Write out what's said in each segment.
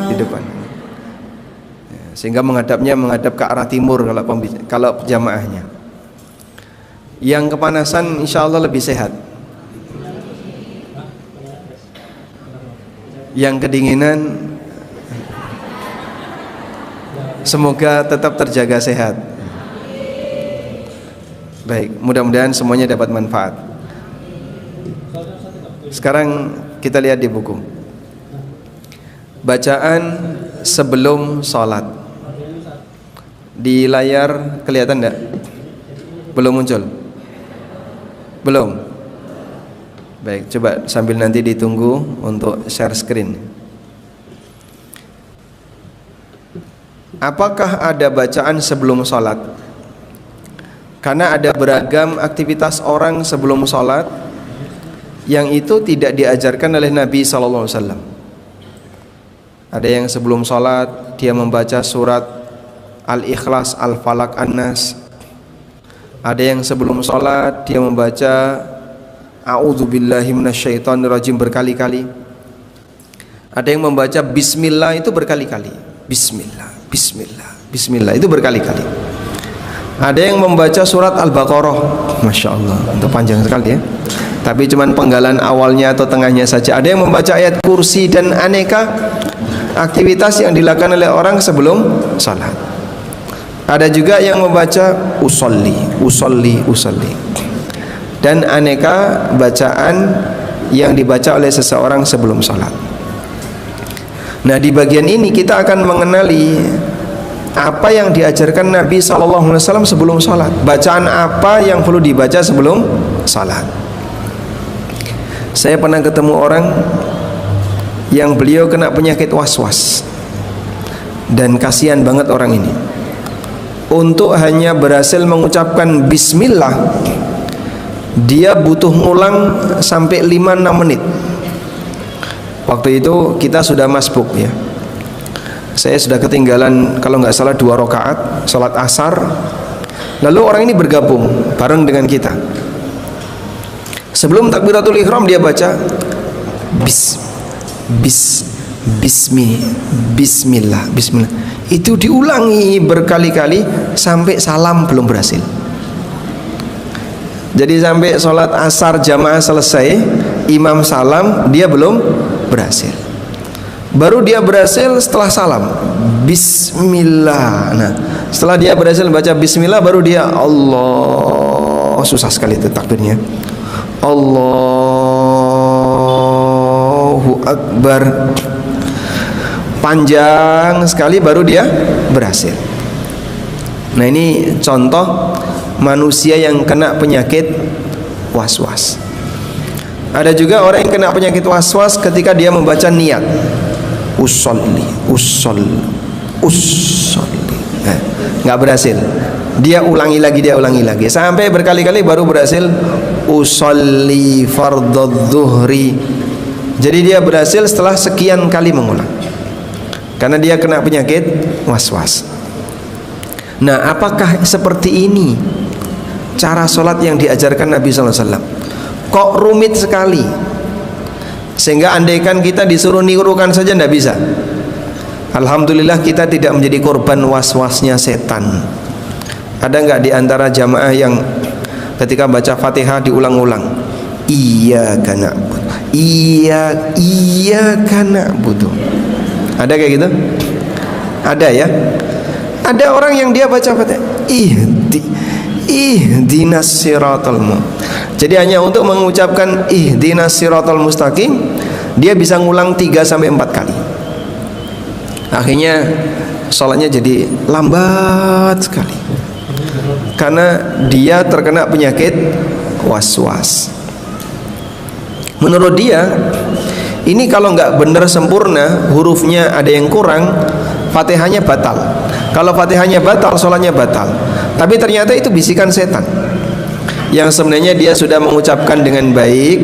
Di depan. Sehingga menghadap ke arah timur kalau jamaahnya. Yang kepanasan insya Allah lebih sehat. Yang kedinginan semoga tetap terjaga sehat. Baik, mudah-mudahan semuanya dapat manfaat. Sekarang kita lihat di buku. Bacaan sebelum sholat. Di layar kelihatan enggak? Belum muncul? Belum? Baik, coba sambil nanti ditunggu untuk share screen. Apakah ada bacaan sebelum sholat? Karena ada beragam aktivitas orang sebelum sholat yang itu tidak diajarkan oleh Nabi SAW. Ada yang sebelum sholat dia membaca surat Al-Ikhlas, Al-Falaq, An-Nas. Ada yang sebelum sholat dia membaca A'udzubillahi minasyaitonirrajim berkali-kali. Ada yang membaca Bismillah itu berkali-kali. Bismillah, Bismillah, Bismillah itu berkali-kali. Ada yang membaca surat Al-Baqarah, Masya Allah, itu panjang sekali ya. Tapi cuman penggalan awalnya atau tengahnya saja. Ada yang membaca ayat kursi dan aneka aktivitas yang dilakukan oleh orang sebelum salat. Ada juga yang membaca usolli, usolli, usolli, dan aneka bacaan yang dibaca oleh seseorang sebelum salat. Nah, di bagian ini kita akan mengenali apa yang diajarkan Nabi SAW sebelum salat. Bacaan apa yang perlu dibaca sebelum salat. Saya pernah ketemu orang yang beliau kena penyakit was-was, dan kasihan banget orang ini. Untuk hanya berhasil mengucapkan Bismillah, dia butuh ngulang sampai 5-6 menit. Waktu itu kita sudah masbuk ya. Saya sudah ketinggalan kalau nggak salah 2 rakaat salat asar. Lalu orang ini bergabung bareng dengan kita. Sebelum takbiratul ihram dia baca Bismillah. Itu diulangi berkali-kali sampai salam belum berhasil. Jadi sampai sholat asar jamaah selesai, imam salam, dia belum berhasil. Baru dia berhasil setelah salam, Bismillah. Nah, setelah dia berhasil baca Bismillah, baru dia Allah. Susah sekali itu takbirnya. Allahu Akbar. Panjang sekali baru dia berhasil. Nah, ini contoh manusia yang kena penyakit was-was. Ada juga orang yang kena penyakit was-was ketika dia membaca niat usolli nggak berhasil. Dia ulangi lagi sampai berkali-kali baru berhasil usolli fardadh dhuhri. Jadi dia berhasil setelah sekian kali mengulang, karena dia kena penyakit was-was. Nah, apakah seperti ini cara sholat yang diajarkan Nabi SAW? Kok rumit sekali, sehingga andaikan kita disuruh nirukan saja tidak bisa. Alhamdulillah kita tidak menjadi korban was-wasnya setan. Ada nggak di antara jamaah yang ketika baca Fatihah diulang-ulang, Iyyaka na'budu, Iyyaka na'budu? Ada kayak gitu? Ada ya? Ada orang yang dia baca Fatihah ihdinas siratal mustaqim. Jadi hanya untuk mengucapkan ihdinas siratal mustaqim, dia bisa ngulang 3-4 kali. Akhirnya sholatnya jadi lambat sekali, karena dia terkena penyakit was-was. Menurut dia, ini kalau nggak benar sempurna, hurufnya ada yang kurang, Fatihahnya batal. Kalau Fatihahnya batal, sholatnya batal. Tapi ternyata itu bisikan setan, yang sebenarnya dia sudah mengucapkan dengan baik,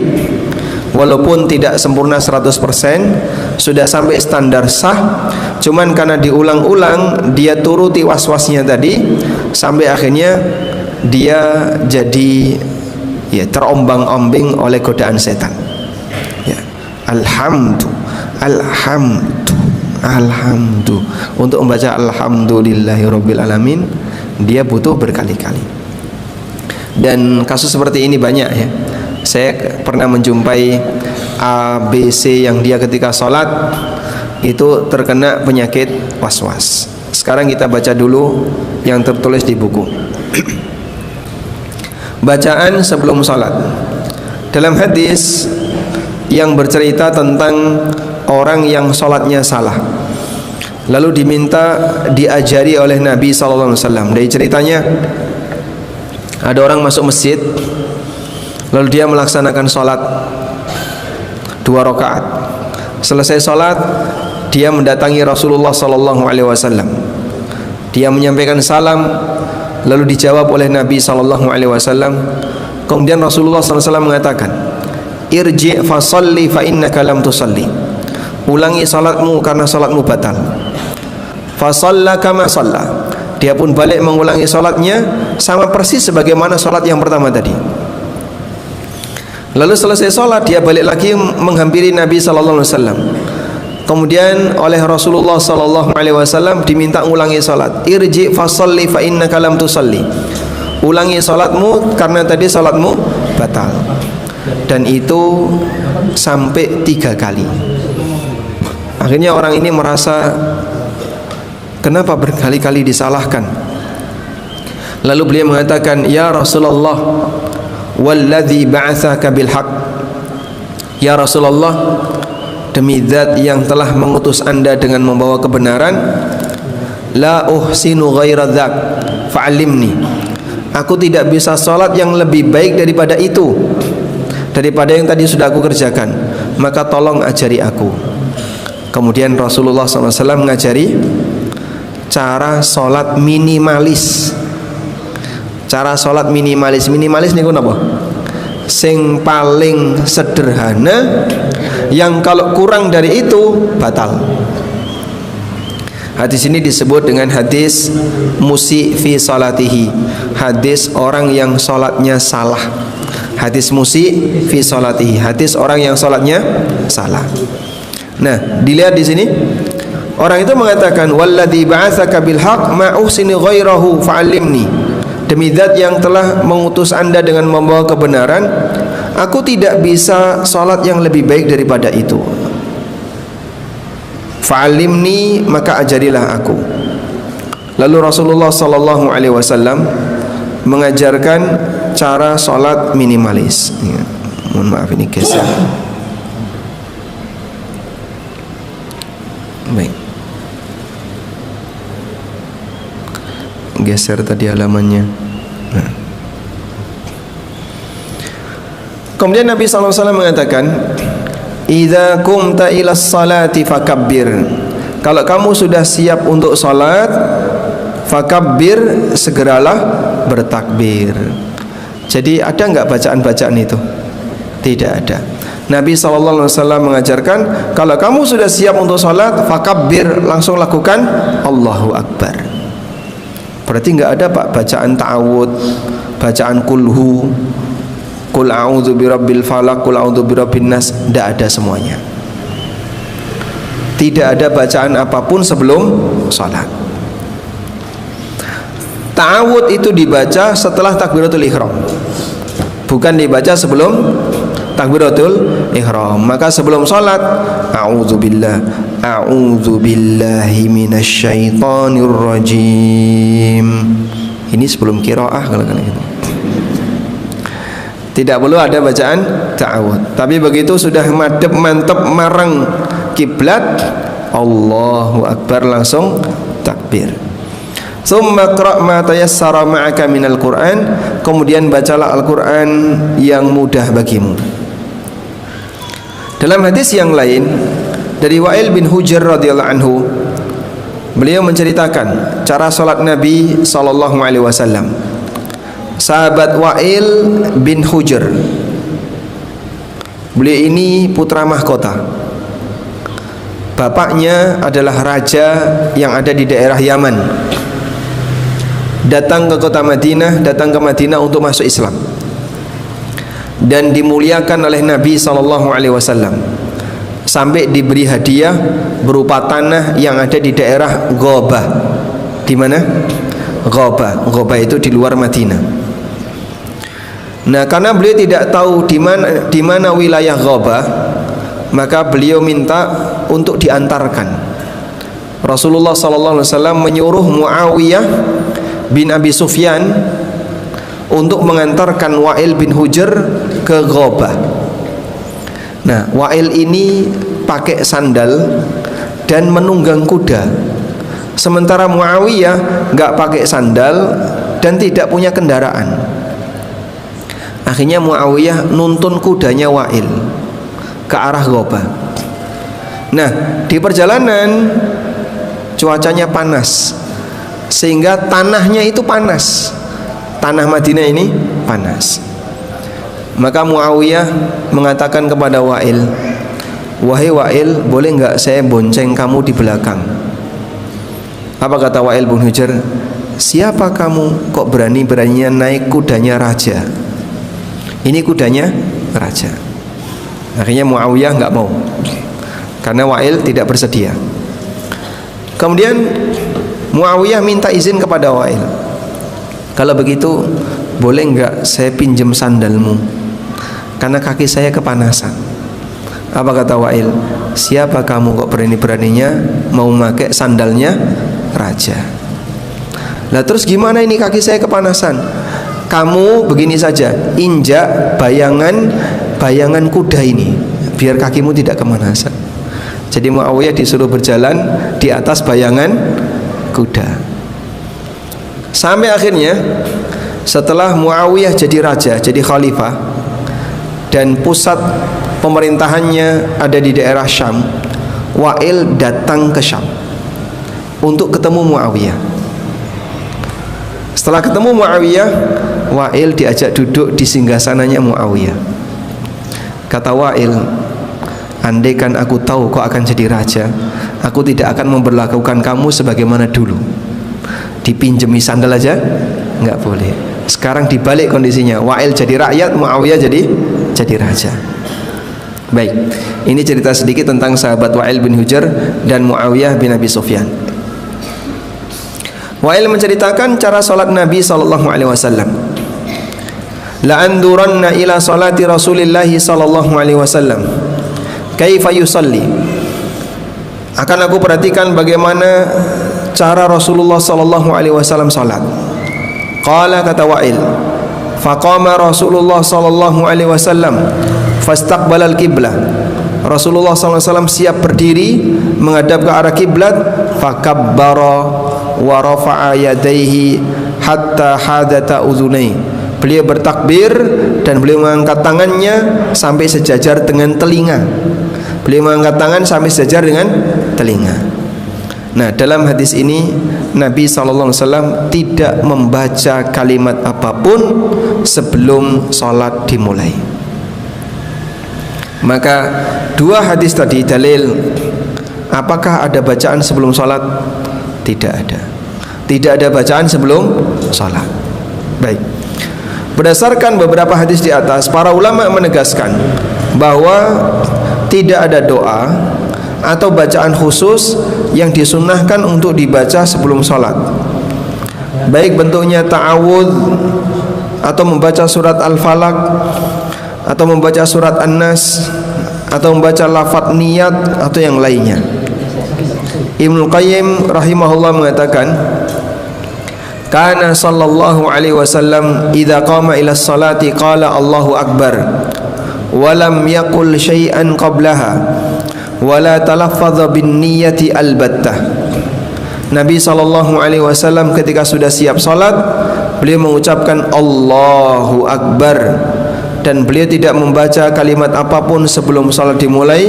walaupun tidak sempurna 100%, sudah sampai standar sah. Cuman karena diulang-ulang, dia turuti was-wasnya tadi, sampai akhirnya dia jadi ya terombang-ambing oleh godaan setan. Ya. Alhamdu. Untuk membaca alhamdulillahirabbil alamin dia butuh berkali-kali. Dan kasus seperti ini banyak ya. Saya pernah menjumpai ABC yang dia ketika sholat itu terkena penyakit was-was. Sekarang kita baca dulu yang tertulis di buku. Bacaan sebelum sholat. Dalam hadis yang bercerita tentang orang yang sholatnya salah, lalu diminta diajari oleh Nabi SAW. Dari ceritanya, ada orang masuk masjid, lalu dia melaksanakan sholat 2 rakaat. Selesai sholat, dia mendatangi Rasulullah SAW. Dia menyampaikan salam, lalu dijawab oleh Nabi SAW. Kemudian Rasulullah SAW mengatakan, irji' fasalli fa innaka lam tusalli. Ulangi salatmu karena salatmu batal. Fasalla kama salla. Dia pun balik mengulangi salatnya sama persis sebagaimana salat yang pertama tadi. Lalu selesai salat dia balik lagi menghampiri Nabi sallallahu alaihi wasallam. Kemudian oleh Rasulullah sallallahu alaihi wasallam diminta ulangi salat. Irji' fasalli fa innaka lam tusalli. Ulangi salatmu karena tadi salatmu batal. Dan itu sampai 3 kali. Akhirnya orang ini merasa kenapa berkali-kali disalahkan. Lalu beliau mengatakan, ya Rasulullah, walladzi ba'atsaka bil haqq. Ya Rasulullah, demi zat yang telah mengutus Anda dengan membawa kebenaran, la uhsinu ghaira dzak fa'allimni. Aku tidak bisa salat yang lebih baik daripada itu, daripada yang tadi sudah aku kerjakan, maka tolong ajari aku. Kemudian Rasulullah SAW mengajari cara sholat minimalis. Cara sholat minimalis. Minimalis niku napa? Sing paling sederhana, yang kalau kurang dari itu batal. Hadis ini disebut dengan hadis musi fi salatihi. Hadis orang yang sholatnya salah. Hadis musi fi salatihi. Hadis orang yang sholatnya salah. Nah, dilihat di sini. Orang itu mengatakan, walladzi ba'atsaka bil haqq ma uhsini ghairahu fa'allimni. Demi zat yang telah mengutus Anda dengan membawa kebenaran, aku tidak bisa salat yang lebih baik daripada itu. Fa'allimni, maka ajarilah aku. Lalu Rasulullah sallallahu alaihi wasallam mengajarkan cara salat minimalis. Ya, mohon maaf ini geser. Baik. Geser tadi halamannya. Nah. Kemudian Nabi SAW mengatakan, idza qumta ila sholati fakabbir. Kalau kamu sudah siap untuk salat, fakabbir, segeralah bertakbir. Jadi ada enggak bacaan-bacaan itu? Tidak ada. Nabi SAW mengajarkan, kalau kamu sudah siap untuk salat, fakabbir, langsung lakukan Allahu Akbar. Berarti enggak ada Pak bacaan ta'awud, bacaan kulhu, kul a'udzu birabbil falaq, kul a'udzu birabbin nas, enggak ada semuanya. Tidak ada bacaan apapun sebelum salat. Ta'awud itu dibaca setelah takbiratul ihram, bukan dibaca sebelum takbiratul ihram. Maka sebelum salat, a'udzu billahi minasyaitonir rajim. Ini sebelum qiraah kalau gitu. Tidak perlu ada bacaan ta'awud. Tapi begitu sudah madhep mantep marang kiblat, Allahu Akbar, langsung takbir. Tsumma qra' ma tayassara ma'aka minal Qur'an. Kemudian bacalah Al-Qur'an yang mudah bagimu. Dalam hadis yang lain dari Wa'il bin Hujr radhiyallahu anhu, beliau menceritakan cara salat Nabi sallallahu alaihi wasallam. Sahabat Wa'il bin Hujr, beliau ini putra mahkota. Bapaknya adalah raja yang ada di daerah Yaman. Datang ke kota Madinah, datang ke Madinah untuk masuk Islam. dan dimuliakan oleh Nabi SAW, sampai diberi hadiah berupa tanah yang ada di daerah Ghobah. Di mana? Ghobah. Ghobah itu di luar Madinah. Nah, karena beliau tidak tahu di mana wilayah Ghobah, maka beliau minta untuk diantarkan. Rasulullah SAW menyuruh Muawiyah bin Abi Sufyan untuk mengantarkan Wa'il bin Hujr ke Ghobah. Nah, Wa'il ini pakai sandal dan menunggang kuda, sementara Muawiyah nggak pakai sandal dan tidak punya kendaraan. Akhirnya Muawiyah nuntun kudanya Wa'il ke arah Ghobah. Nah, di perjalanan cuacanya panas, sehingga tanahnya itu panas. Tanah Madinah ini panas. Maka Muawiyah mengatakan kepada Wa'il, "Wahai Wa'il, boleh nggak saya bonceng kamu di belakang?" Apa kata Wa'il bin Hujr? "Siapa kamu kok berani-beraninya naik kudanya raja? Ini kudanya raja." Akhirnya Muawiyah nggak mau, karena Wa'il tidak bersedia. Kemudian Muawiyah minta izin kepada Wa'il, "Kalau begitu boleh nggak saya pinjam sandalmu, karena kaki saya kepanasan." Apa kata Wa'il? "Siapa kamu kok berani-beraninya mau memakai sandalnya raja?" Lah terus gimana ini kaki saya kepanasan? Kamu begini saja, injak bayangan kuda ini, biar kakimu tidak kepanasan. Jadi Muawiyah disuruh berjalan di atas bayangan kuda. Sampai akhirnya setelah Muawiyah jadi raja, jadi khalifah, dan pusat pemerintahannya ada di daerah Syam, Wa'il datang ke Syam untuk ketemu Muawiyah. Setelah ketemu Muawiyah, Wa'il diajak duduk di singgasananya Muawiyah. Kata Wa'il, "Andaikan aku tahu kau akan jadi raja, aku tidak akan memperlakukan kamu sebagaimana dulu. Dipinjemi sandal aja nggak boleh. Sekarang dibalik kondisinya, Wa'il jadi rakyat, Muawiyah jadi raja." Baik, ini cerita sedikit tentang sahabat Wa'il bin Hujr dan Muawiyah bin Abi Sufyan. Wa'il menceritakan cara salat Nabi SAW. "La'anduranna ila salati Rasulillahi SAW. Kaifa yusalli?" Akan aku perhatikan bagaimana cara Rasulullah SAW salat. Qala, kata Wa'il, "Faqama Rasulullah SAW fastaqbala al-qiblah." Rasulullah SAW siap berdiri menghadap ke arah kiblat. Fakabbara wa rafa'a yadayhi hatta hadata udhunai. Beliau bertakbir dan beliau mengangkat tangannya sampai sejajar dengan telinga. Beliau mengangkat tangan sampai sejajar dengan telinga. Nah, dalam hadis ini Nabi SAW tidak membaca kalimat apapun sebelum sholat dimulai. Maka dua hadis tadi dalil. Apakah ada bacaan sebelum sholat? Tidak ada. Tidak ada bacaan sebelum sholat. Baik. Berdasarkan beberapa hadis di atas, para ulama menegaskan bahwa tidak ada doa atau bacaan khusus yang disunnahkan untuk dibaca sebelum sholat, baik bentuknya ta'awudz atau membaca surat Al-Falaq atau membaca surat An-Nas atau membaca lafaz niat atau yang lainnya. Ibnu Qayyim rahimahullah mengatakan, "Kana sallallahu alaihi wasallam idza qama ila salati qala Allahu akbar wa lam yaqul syai'an qablaha wa la talaffadha bin niyyati albattah." Nabi sallallahu alaihi wasallam ketika sudah siap salat, beliau mengucapkan Allahu akbar, dan beliau tidak membaca kalimat apapun sebelum salat dimulai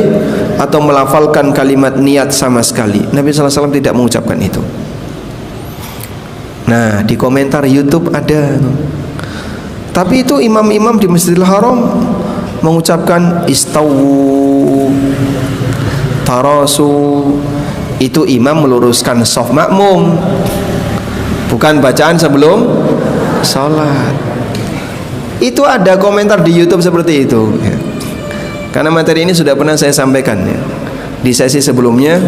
atau melafalkan kalimat niat sama sekali. Nabi sallallahu alaihi wasallam tidak mengucapkan itu. Nah, di komentar YouTube ada. Tapi itu imam-imam di Masjidil Haram mengucapkan istawu, tarasu. Itu imam meluruskan shaf makmum, bukan bacaan sebelum salat. Itu ada komentar di YouTube seperti itu ya. Karena materi ini sudah pernah saya sampaikan ya, di sesi sebelumnya.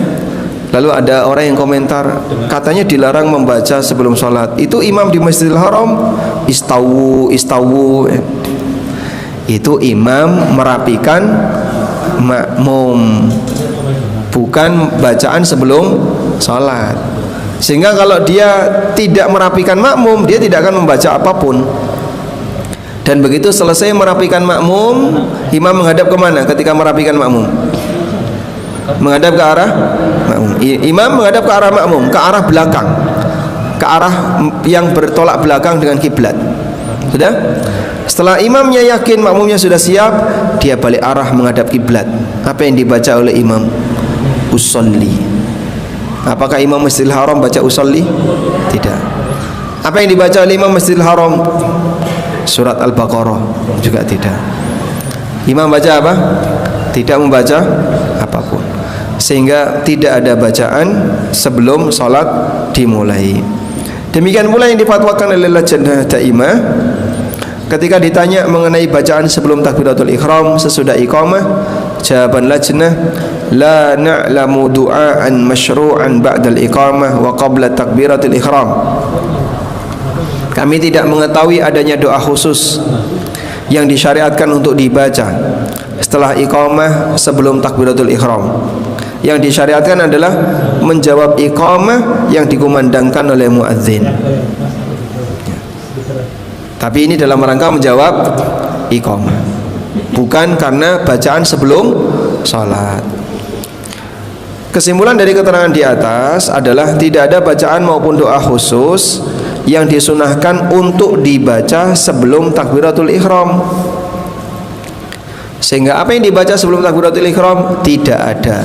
Lalu ada orang yang komentar, katanya dilarang membaca sebelum sholat. Itu imam di Masjidil Haram istawu ya. Itu imam merapikan makmum, bukan bacaan sebelum sholat. Sehingga kalau dia tidak merapikan makmum, dia tidak akan membaca apapun. Dan begitu selesai merapikan makmum, imam menghadap kemana ketika merapikan makmum? Menghadap ke arah makmum. Imam menghadap ke arah makmum, ke arah belakang, ke arah yang bertolak belakang dengan kiblat. Sudah? Setelah imamnya yakin makmumnya sudah siap, dia balik arah menghadap kiblat. Apa yang dibaca oleh imam? Usolli. Apakah imam Masjidil Haram baca usolli? Tidak. Apa yang dibaca oleh imam Masjidil Haram? Surat Al-Baqarah? Juga tidak. Imam baca apa? Tidak membaca apapun. Sehingga tidak ada bacaan sebelum sholat dimulai. Demikian pula yang difatwakan oleh Lajnah Daimah ketika ditanya mengenai bacaan sebelum takbiratul ihram sesudah iqamah, jawaban Lajnah, la na'lamu du'aan masyru'an ba'dal iqamah wa qabla takbiratul ihram. Kami tidak mengetahui adanya doa khusus yang disyariatkan untuk dibaca setelah iqamah sebelum takbiratul ihram. Yang disyariatkan adalah menjawab iqamah yang dikumandangkan oleh muadzin. Tapi ini dalam rangka menjawab iqamah, bukan karena bacaan sebelum sholat. Kesimpulan dari keterangan di atas adalah tidak ada bacaan maupun doa khusus yang disunahkan untuk dibaca sebelum takbiratul ihram. Sehingga apa yang dibaca sebelum takbiratul ihram tidak ada.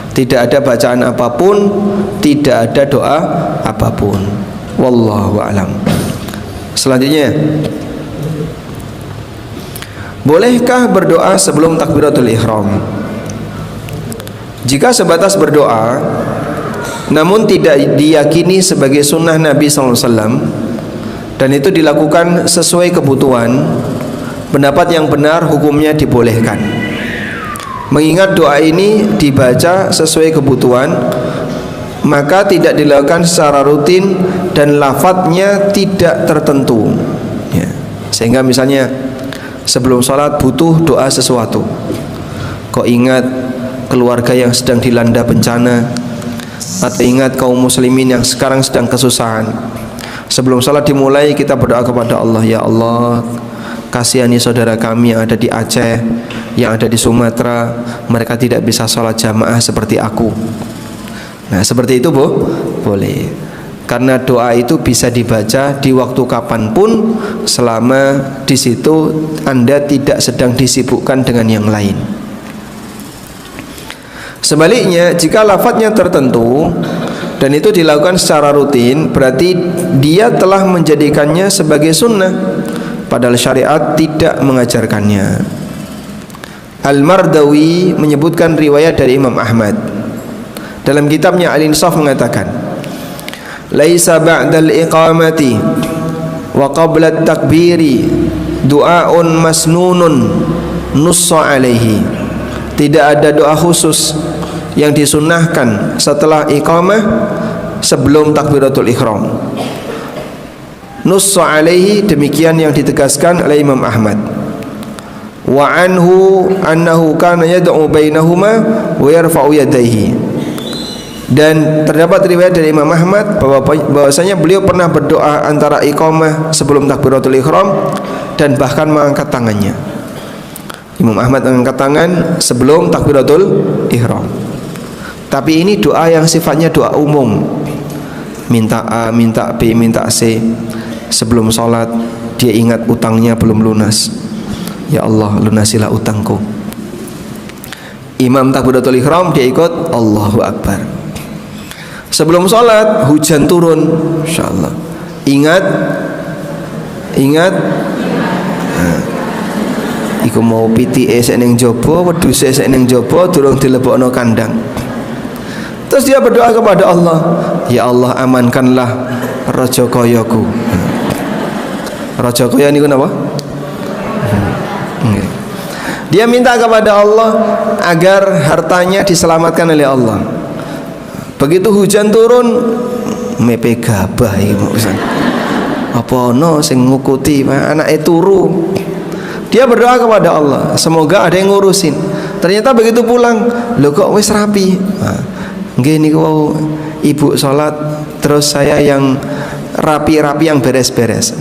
Tidak ada bacaan apapun, tidak ada doa apapun. Wallahu a'lam. Selanjutnya, bolehkah berdoa sebelum takbiratul ihram? Jika sebatas berdoa namun tidak diyakini sebagai sunnah Nabi SAW dan itu dilakukan sesuai kebutuhan, pendapat yang benar hukumnya dibolehkan. Mengingat doa ini dibaca sesuai kebutuhan, maka tidak dilakukan secara rutin dan lafadznya tidak tertentu ya. Sehingga misalnya sebelum sholat butuh doa sesuatu, kok ingat keluarga yang sedang dilanda bencana, atau ingat kaum muslimin yang sekarang sedang kesusahan, sebelum sholat dimulai kita berdoa kepada Allah, ya Allah, kasihani saudara kami yang ada di Aceh, yang ada di Sumatera, mereka tidak bisa sholat jamaah seperti aku. Nah seperti itu boleh, karena doa itu bisa dibaca di waktu kapanpun selama di situ Anda tidak sedang disibukkan dengan yang lain. Sebaliknya, jika lafadznya tertentu dan itu dilakukan secara rutin, berarti dia telah menjadikannya sebagai sunnah, padahal syariat tidak mengajarkannya. Al-Mardawi menyebutkan riwayat dari Imam Ahmad. Dalam kitabnya Al-Insaf mengatakan, laisa ba'dal iqamati wa qabla at-takbiri du'aun masnunun nussa alaihi. Tidak ada doa khusus yang disunnahkan setelah iqamah sebelum takbiratul ihram. Nussa alaihi, demikian yang ditegaskan oleh Imam Ahmad. Wa anhu annahu kana yad'u bainahuma wa yarfa'u yadayhi. Dan terdapat riwayat dari Imam Ahmad bahwasanya beliau pernah berdoa antara iqamah sebelum takbiratul ihram dan bahkan mengangkat tangannya. Imam Ahmad mengangkat tangan sebelum takbiratul ihram. Tapi ini doa yang sifatnya doa umum, minta A, minta B, minta C. Sebelum sholat dia ingat utangnya belum lunas, ya Allah lunasilah utangku. Imam takbiratul ihram dia ikut Allahu Akbar. Sebelum sholat hujan turun, insyaallah ingat iku mau piti esek ning jaba, wedhus esek ning jaba durung dilebokno kandang. Terus dia berdoa kepada Allah, ya Allah amankanlah Raja Kayaku. Raja Kaya niku napa? Dia minta kepada Allah agar hartanya diselamatkan oleh Allah. Begitu hujan turun, mepe gabah iki apa no sing ngukuti anake turu. Dia berdoa kepada Allah, semoga ada yang ngurusin. Ternyata begitu pulang, lho kok wis rapi. Nggih niku ibu sholat, terus saya yang rapi-rapi, yang beres-beres.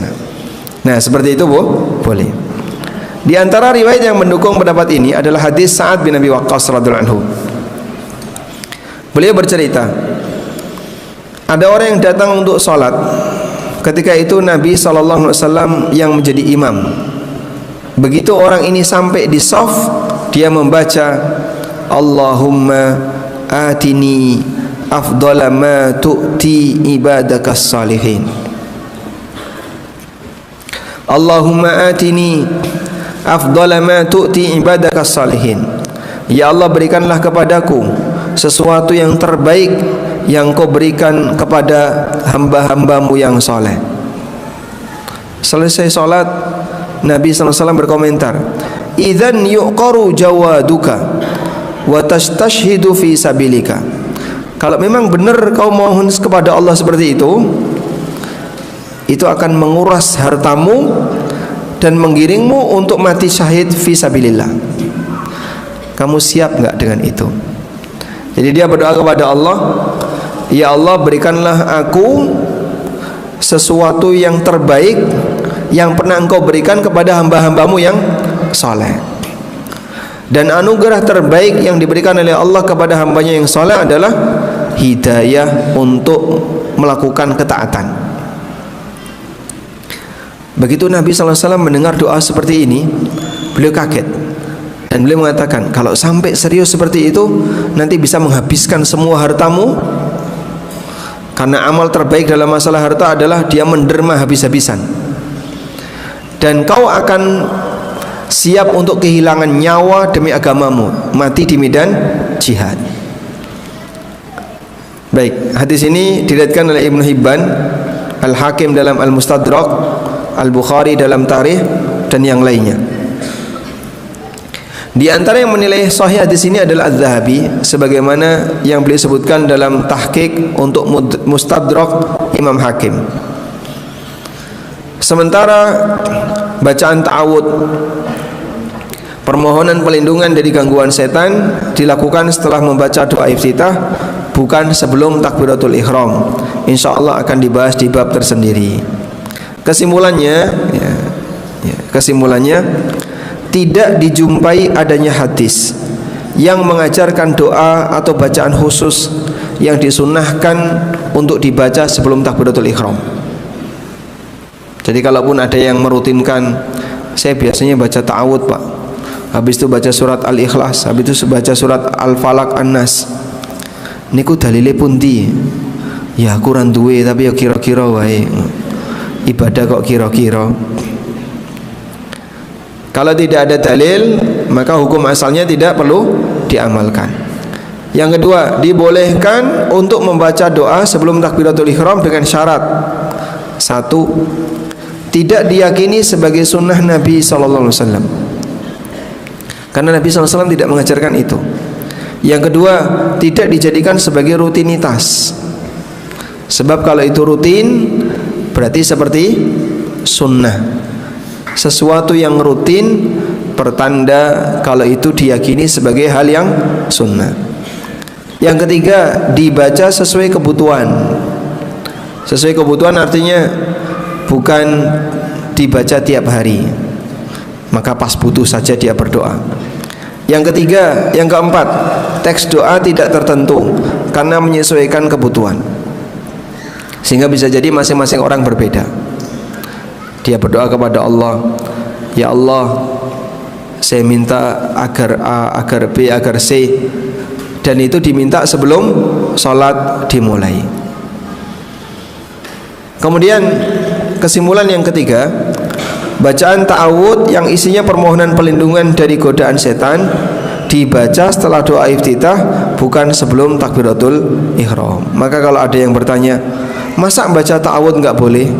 Nah, seperti itu boleh. Di antara riwayat yang mendukung pendapat ini adalah hadis Sa'ad bin Abi Waqqas radhiyallahu anhu. Beliau bercerita, ada orang yang datang untuk sholat. Ketika itu Nabi SAW yang menjadi imam. Begitu orang ini sampai di shaf, dia membaca Allahumma atini afdala ma tu'ti ibadakas salihin. Allahumma atini afdala ma tu'ti ibadakas salihin. Ya Allah, berikanlah kepadaku sesuatu yang terbaik yang kau berikan kepada hamba-hambamu yang soleh. Selesai sholat, Nabi SAW berkomentar, idzan yuqaru jawaduka wa tastashhidu fi sabilika. Kalau memang benar kau mohon kepada Allah seperti itu akan menguras hartamu dan menggiringmu untuk mati syahid fi sabilillah. Kamu siap enggak dengan itu? Jadi dia berdoa kepada Allah, ya Allah, berikanlah aku sesuatu yang terbaik yang pernah engkau berikan kepada hamba-hambamu yang soleh. Dan anugerah terbaik yang diberikan oleh Allah kepada hambanya yang soleh adalah hidayah untuk melakukan ketaatan. Begitu Nabi SAW mendengar doa seperti ini, beliau kaget. Dan beliau mengatakan, kalau sampai serius seperti itu, nanti bisa menghabiskan semua hartamu. Karena amal terbaik dalam masalah harta adalah dia menderma habis-habisan. Dan kau akan siap untuk kehilangan nyawa demi agamamu, mati di medan jihad. Baik, hadis ini diriwayatkan oleh Ibnu Hibban, Al-Hakim dalam Al-Mustadrak, Al-Bukhari dalam Tarikh, dan yang lainnya. Di antara yang menilai sahih hadis ini adalah Az-Zahabi, sebagaimana yang beliau sebutkan dalam tahqiq untuk Mustadrak Imam Hakim. Sementara bacaan ta'awud, permohonan pelindungan dari gangguan setan, dilakukan setelah membaca doa iftitah, bukan sebelum takbiratul ihram. Insyaallah akan dibahas di bab tersendiri. Kesimpulannya, kesimpulannya tidak dijumpai adanya hadis yang mengajarkan doa atau bacaan khusus yang disunnahkan untuk dibaca sebelum takbiratul ihram. Jadi kalaupun ada yang merutinkan, saya biasanya baca ta'awud Pak, habis itu baca surat Al-Ikhlas, habis itu baca surat Al-Falaq, An-Nas, niku dalile pundi? Ya kurang duwe, tapi ya kira-kira wae. Ibadah kok kira-kira. Kalau tidak ada dalil, maka hukum asalnya tidak perlu diamalkan. Yang kedua, dibolehkan untuk membaca doa sebelum takbiratul ihram dengan syarat. Satu, tidak diyakini sebagai sunnah Nabi SAW, karena Nabi SAW tidak mengajarkan itu. Yang kedua, tidak dijadikan sebagai rutinitas, sebab kalau itu rutin berarti seperti sunnah. Sesuatu yang rutin pertanda kalau itu diyakini sebagai hal yang sunnah. Yang ketiga, dibaca sesuai kebutuhan. Sesuai kebutuhan artinya bukan dibaca tiap hari, maka pas butuh saja dia berdoa. Yang ketiga, yang keempat, teks doa tidak tertentu karena menyesuaikan kebutuhan, sehingga bisa jadi masing-masing orang berbeda. Dia berdoa kepada Allah, ya Allah, saya minta agar A, agar B, agar C, dan itu diminta sebelum sholat dimulai. Kemudian kesimpulan yang ketiga, bacaan ta'awud yang isinya permohonan perlindungan dari godaan setan dibaca setelah doa iftitah, bukan sebelum takbiratul ihram. Maka kalau ada yang bertanya, masa baca ta'awud enggak boleh?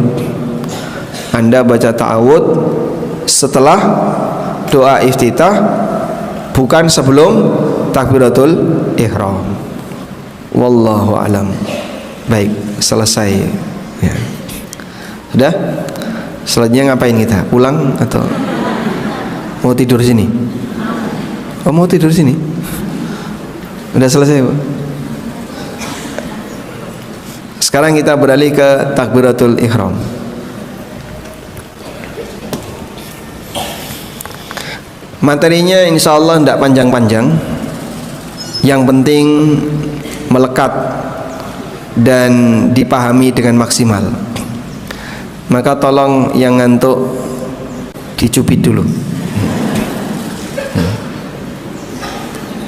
Anda baca ta'awud setelah doa iftitah bukan sebelum takbiratul ihram. Wallahu alam. Baik, selesai ya. Sudah? Selanjutnya ngapain kita? Pulang atau mau tidur sini? Oh, mau tidur sini? Udah selesai, Bu? Sekarang kita beralih ke takbiratul ihram. Materinya insya Allah tidak panjang-panjang. Yang penting melekat dan dipahami dengan maksimal. Maka tolong yang ngantuk dicubit dulu,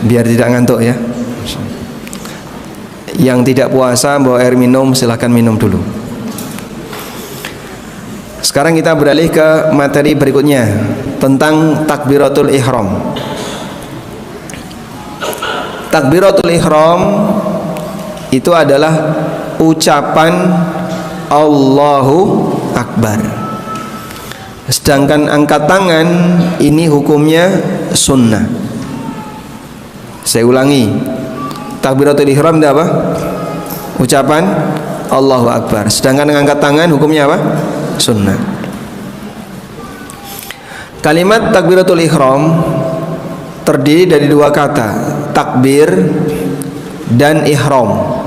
biar tidak ngantuk ya. Yang tidak puasa bawa air minum, silahkan minum dulu. Sekarang kita beralih ke materi berikutnya tentang takbiratul ihram. Takbiratul ihram itu adalah ucapan Allahu Akbar. Sedangkan angkat tangan ini hukumnya sunnah. Saya ulangi, takbiratul ihram itu apa? Ucapan Allahu Akbar. Sedangkan angkat tangan hukumnya apa? Sunnah. Kalimat takbiratul ihram terdiri dari dua kata, takbir dan ihram.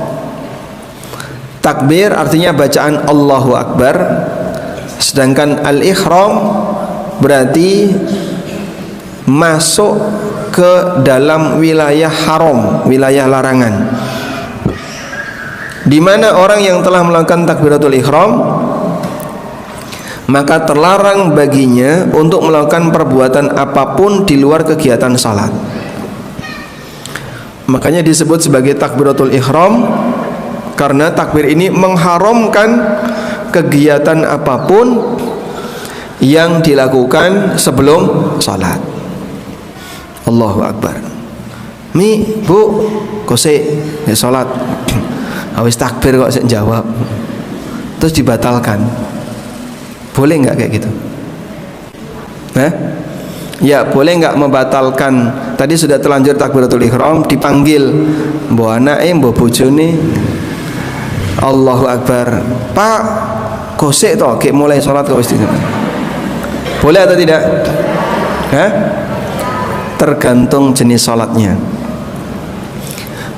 Takbir artinya bacaan Allahu Akbar, sedangkan al-ihram berarti masuk ke dalam wilayah haram, wilayah larangan. Di mana orang yang telah melakukan takbiratul ihram maka terlarang baginya untuk melakukan perbuatan apapun di luar kegiatan salat. Makanya disebut sebagai takbiratul ihram, karena takbir ini mengharamkan kegiatan apapun yang dilakukan sebelum salat. Allahu Akbar. Mi, Bu, kose ya salat. Awis takbir kok sik jawab. Terus dibatalkan. Boleh enggak kayak gitu? Ya, boleh enggak membatalkan? Tadi sudah terlanjur takbiratul ihram, dipanggil mbok anake, mbok bojone. Allahu Akbar. Pak, gosek toh, kayak mulai sholat kok istighfar. Boleh atau tidak? Tergantung jenis sholatnya.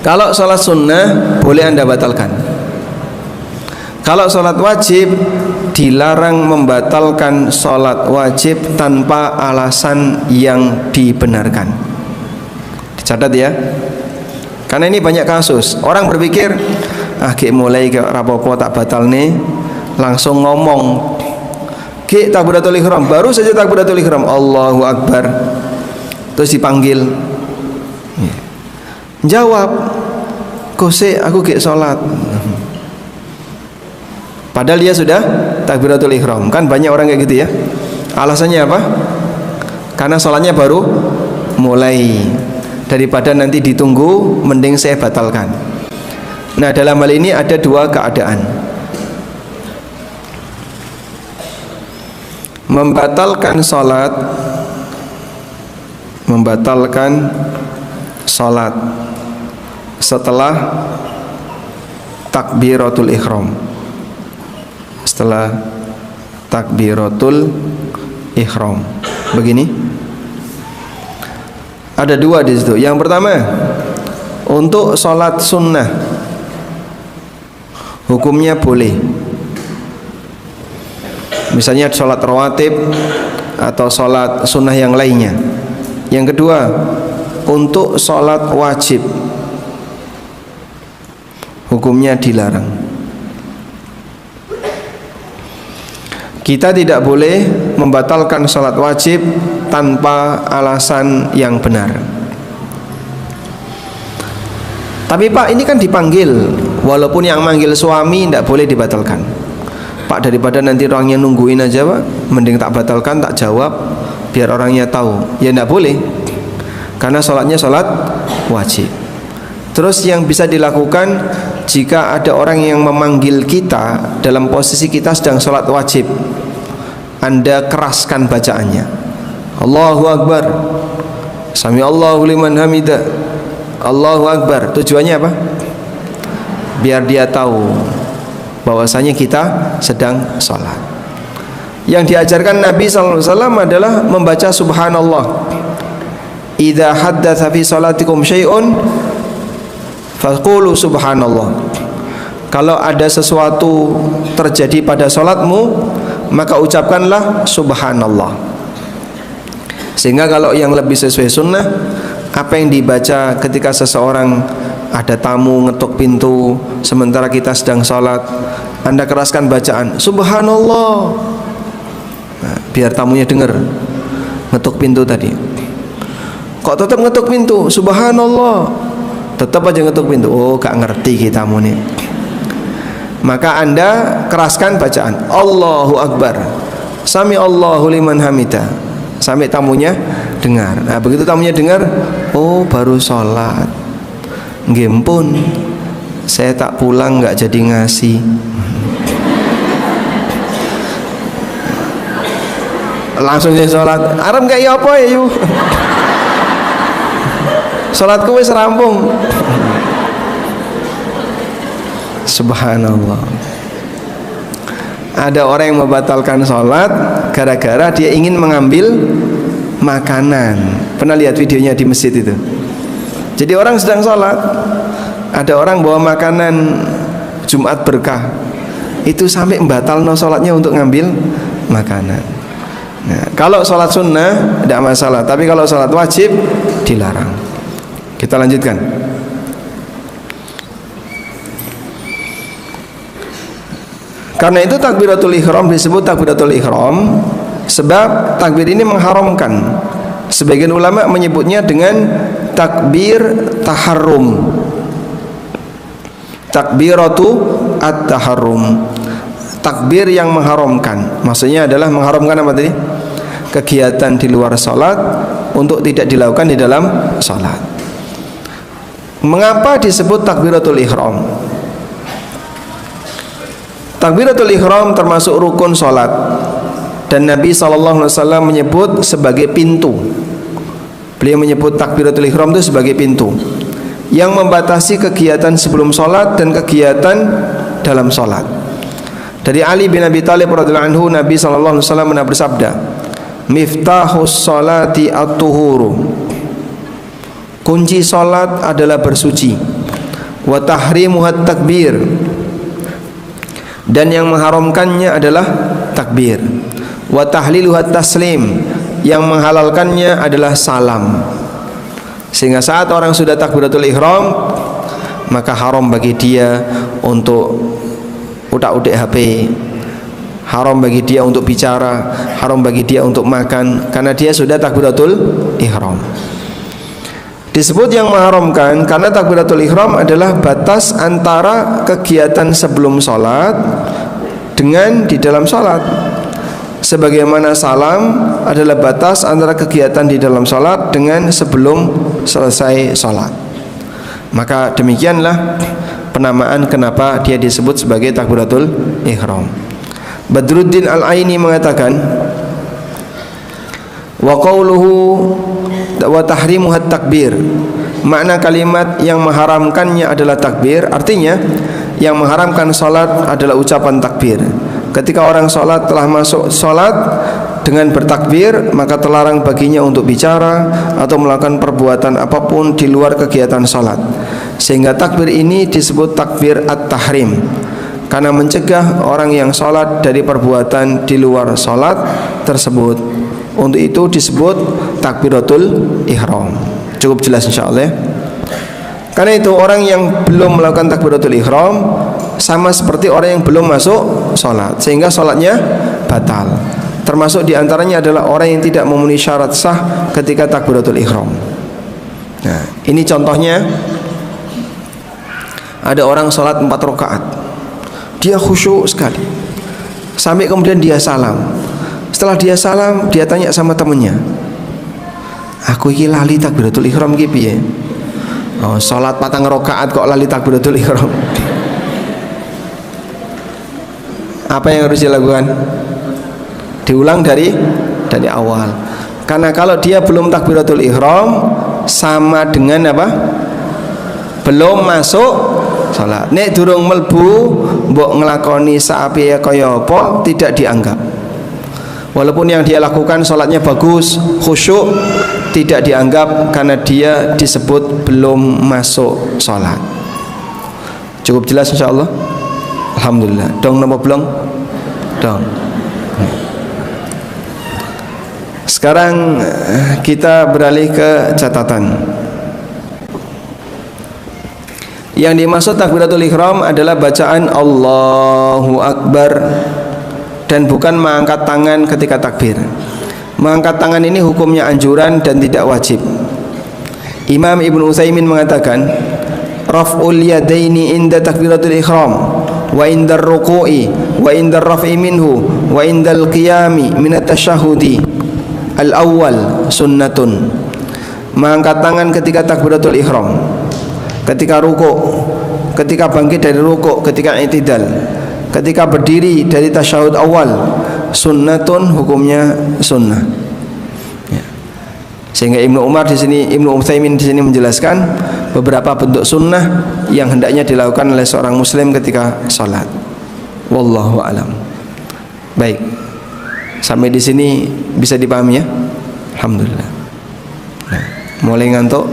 Kalau sholat sunnah boleh Anda batalkan. Kalau sholat wajib dilarang membatalkan sholat wajib tanpa alasan yang dibenarkan. Dicatat ya. Karena ini banyak kasus. Orang berpikir, kayak mulai ke rapopo tak batal nih, langsung ngomong kayak takbiratul ihram, baru saja takbiratul ihram Allahu Akbar, terus dipanggil jawab kose aku kayak sholat, padahal dia sudah takbiratul ihram. Kan banyak orang kayak gitu ya. Alasannya apa? Karena sholatnya baru mulai, daripada nanti ditunggu mending saya batalkan. Nah, dalam hal ini ada dua keadaan. Membatalkan salat setelah takbiratul ihram. Setelah takbiratul ihram. Begini. Ada dua di situ. Yang pertama, untuk salat sunnah hukumnya boleh. Misalnya sholat rawatib atau sholat sunnah yang lainnya. Yang kedua, untuk sholat wajib hukumnya dilarang. Kita tidak boleh membatalkan sholat wajib tanpa alasan yang benar. Tapi Pak, ini kan dipanggil, walaupun yang manggil suami tidak boleh dibatalkan. Pak, daripada nanti orangnya nungguin aja Pak, mending tak batalkan, tak jawab, biar orangnya tahu. Ya tidak boleh, karena sholatnya sholat wajib. Terus yang bisa dilakukan jika ada orang yang memanggil kita dalam posisi kita sedang sholat wajib, Anda keraskan bacaannya Allahu Akbar, Sami Allahu liman hamidah, Allahu Akbar. Tujuannya apa? Biar dia tahu bahwasanya kita sedang sholat. Yang diajarkan Nabi SAW adalah membaca subhanallah. Idza haddatsa fi salatikum syai'un faqulu subhanallah. Kalau ada sesuatu terjadi pada sholatmu, maka ucapkanlah subhanallah. Sehingga kalau yang lebih sesuai sunnah, apa yang dibaca ketika seseorang ada tamu ngetuk pintu sementara kita sedang sholat, Anda keraskan bacaan subhanallah. Nah, biar tamunya dengar ngetuk pintu tadi. Kok tetap ngetuk pintu? Subhanallah. Tetap aja ngetuk pintu. Oh, gak ngerti kita tamu nih. Maka Anda keraskan bacaan Allahu Akbar, Sami Allahu liman hamidah, sampai tamunya dengar. Nah, begitu tamunya dengar, oh baru sholat. Nggih pun, saya tak pulang nggak jadi ngasih. Langsung saya sholat. Arep nggak ya apa ya yuk? Sholatku wis rampung. Subhanallah. Ada orang yang membatalkan sholat gara-gara dia ingin mengambil makanan. Pernah lihat videonya di masjid itu? Jadi orang sedang sholat, ada orang bawa makanan Jumat berkah, itu sampai membatalkan sholatnya untuk ngambil makanan. Nah, kalau sholat sunnah tidak masalah, tapi kalau sholat wajib dilarang. Kita lanjutkan. Karena itu takbiratul ihram disebut takbiratul ihram sebab takbir ini mengharamkan. Sebagian ulama menyebutnya dengan takbir taharrum. Takbiratu at-taharrum. Takbir yang mengharamkan. Maksudnya adalah mengharamkan apa tadi? Kegiatan di luar salat untuk tidak dilakukan di dalam salat. Mengapa disebut takbiratul ihram? Takbiratul ihram termasuk rukun salat dan Nabi SAW menyebut sebagai pintu. Beliau menyebut takbiratul ihram itu sebagai pintu yang membatasi kegiatan sebelum salat dan kegiatan dalam salat. Dari Ali bin Abi Thalib radhiyallahu anhu, Nabi SAW pernah bersabda, "Miftahus salati at-tuhuru." Kunci salat adalah bersuci. Wa tahrimuhat takbir. Dan yang mengharamkannya adalah takbir. Wa tahliluhat taslim, yang menghalalkannya adalah salam. Sehingga saat orang sudah takbiratul ihram, maka haram bagi dia untuk utak-utik HP, haram bagi dia untuk bicara, haram bagi dia untuk makan, karena dia sudah takbiratul ihram. Disebut yang mengharamkan karena takbiratul ihram adalah batas antara kegiatan sebelum sholat dengan di dalam sholat. Sebagaimana salam adalah batas antara kegiatan di dalam sholat dengan sebelum selesai sholat. Maka demikianlah penamaan kenapa dia disebut sebagai takbiratul ihram. Badruddin Al-Aini mengatakan, wa qawluhu wa tahrimuhat takbir, makna kalimat yang mengharamkannya adalah takbir, artinya yang mengharamkan salat adalah ucapan takbir. Ketika orang salat telah masuk salat dengan bertakbir, maka terlarang baginya untuk bicara atau melakukan perbuatan apapun di luar kegiatan salat. Sehingga takbir ini disebut takbir at-tahrim, karena mencegah orang yang salat dari perbuatan di luar salat tersebut. Untuk itu disebut takbiratul ihram. Cukup jelas insyaallah. Karena itu orang yang belum melakukan takbiratul ihram sama seperti orang yang belum masuk salat, sehingga salatnya batal. Termasuk diantaranya adalah orang yang tidak memenuhi syarat sah ketika takbiratul ihram. Nah, ini contohnya. Ada orang salat 4 rakaat, dia khusyuk sekali, sampai kemudian dia salam. Setelah dia salam, dia tanya sama temennya, aku iki lali takbiratul ihram iki piye? Oh, salat 4 rakaat kok lali takbiratul ihram. Apa yang harus dilakukan? Diulang dari awal. Karena kalau dia belum takbiratul ihram sama dengan apa? Belum masuk salat. Nek durung melbu mbok nglakoni saapiye kaya apa tidak dianggap. Walaupun yang dia lakukan salatnya bagus, khusyuk, tidak dianggap karena dia disebut belum masuk salat. Cukup jelas insyaallah? Alhamdulillah. Dong napa belum? Dong. Sekarang kita beralih ke catatan. Yang dimaksud takbiratul ihram adalah bacaan Allahu Akbar dan bukan mengangkat tangan ketika takbir. Mengangkat tangan ini hukumnya anjuran dan tidak wajib. Imam Ibnu Utsaimin mengatakan, raf'ul yadaini inda takbiratul ihram wa indar ruku'i wa indar raf'i minhu wa indal qiyami minat tasyahudi al-awwal sunnatun. Mengangkat tangan ketika takbiratul ihram, ketika rukuk, ketika bangkit dari rukuk, ketika i'tidal, ketika berdiri dari tasyahud awal, sunnatun, hukumnya sunnah. Ya. Sehingga Ibnu Utsaimin di sini menjelaskan beberapa bentuk sunnah yang hendaknya dilakukan oleh seorang muslim ketika salat. Wallahu alam. Baik. Sampai di sini bisa dipahami ya? Alhamdulillah. Nah, mulai ngantuk?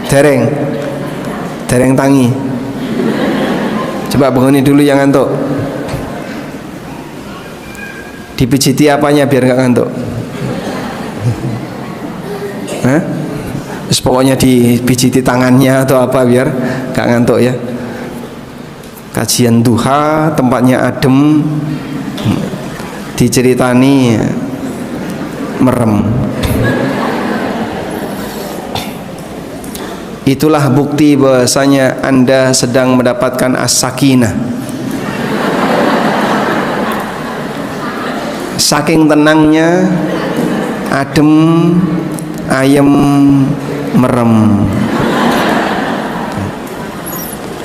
Dereng tangi. Coba bangunin dulu yang ngantuk. Dipijiti apanya biar nggak ngantuk? Hah? Terus pokoknya dipijiti tangannya atau apa biar nggak ngantuk ya. Kajian duha, tempatnya adem, diceritani merem. Itulah bukti bahwasanya Anda sedang mendapatkan as-sakinah. Saking tenangnya, adem, ayem, merem.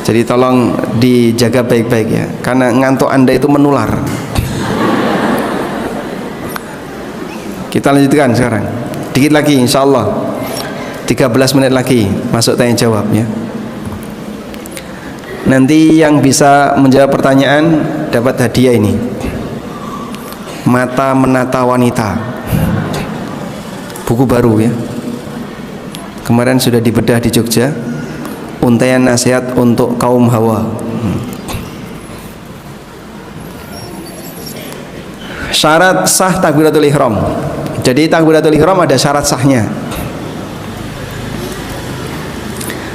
Jadi tolong dijaga baik-baik ya, karena ngantuk Anda itu menular. Kita lanjutkan sekarang. Dikit lagi insyaallah. 13 menit lagi masuk tanya jawab ya. Nanti yang bisa menjawab pertanyaan dapat hadiah ini. Mata Menata Wanita. Buku baru ya. Kemarin sudah dibedah di Jogja. Untaian nasihat untuk kaum hawa. Syarat sah takbiratul ihram. Jadi takbiratul ihram ada syarat sahnya.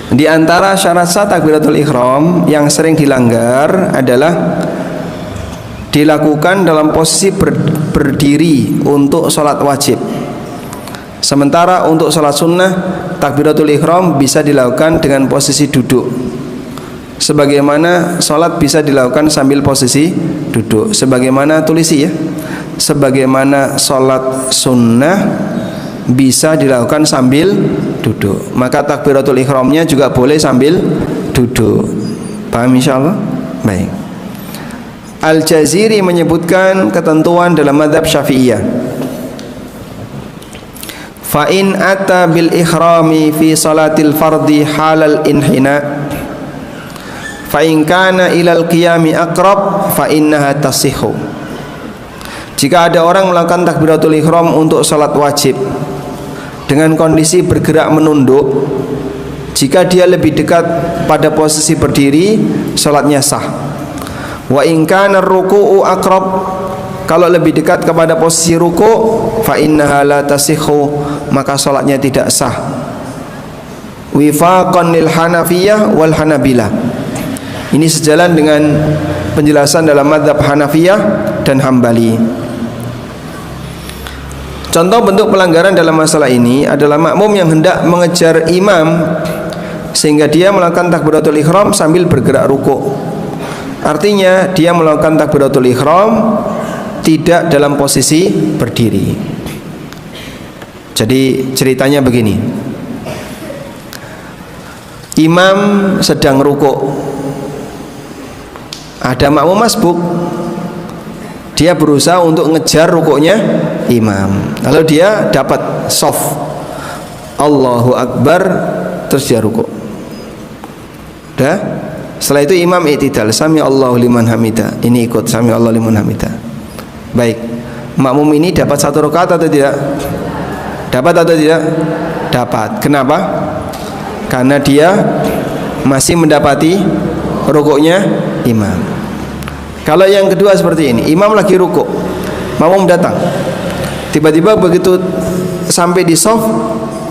Di antara syarat sah takbiratul ihram yang sering dilanggar adalah dilakukan dalam posisi berdiri untuk sholat wajib. Sementara untuk sholat sunnah, takbiratul ihram bisa dilakukan dengan posisi duduk. Sebagaimana sholat bisa dilakukan sambil posisi duduk. Sebagaimana tulisi ya. Sebagaimana sholat sunnah bisa dilakukan sambil duduk, maka takbiratul ihramnya juga boleh sambil duduk. Paham insyaallah? Baik. Al-Jaziri menyebutkan ketentuan dalam mazhab Syafi'iyah. Fa in ata bil ihrami fi salatil fardhi halal inhina fa in kana ilal qiyami aqrab fa innaha tasihhu. Jika ada orang melakukan takbiratul ihram untuk salat wajib dengan kondisi bergerak menunduk, jika dia lebih dekat pada posisi berdiri, salatnya sah. Wa in kana ruku'u aqrab, kalau lebih dekat kepada posisi ruku', fa innaha la tasihhu, maka salatnya tidak sah. Wifaqan lil Hanafiyah wal Hanabilah. Ini sejalan dengan penjelasan dalam mazhab Hanafiyah dan Hambali. Contoh bentuk pelanggaran dalam masalah ini adalah makmum yang hendak mengejar imam sehingga dia melakukan takbiratul ihram sambil bergerak rukuk. Artinya dia melakukan takbiratul ihram tidak dalam posisi berdiri. Jadi ceritanya begini. Imam sedang rukuk. Ada makmum masbuk. Dia berusaha untuk ngejar rukuknya imam. Lalu dia dapat soft, Allahu Akbar, terus dia rukuk. Dah. Setelah itu imam i'tidal, sami Allahu liman hamida. Ini ikut sami Allahu liman hamida. Baik. Makmum ini dapat 1 rakaat atau tidak? Dapat atau tidak? Dapat. Kenapa? Karena dia masih mendapati rukuknya imam. Kalau yang kedua seperti ini, imam lagi rukuk, makmum datang, tiba-tiba begitu sampai di shaf,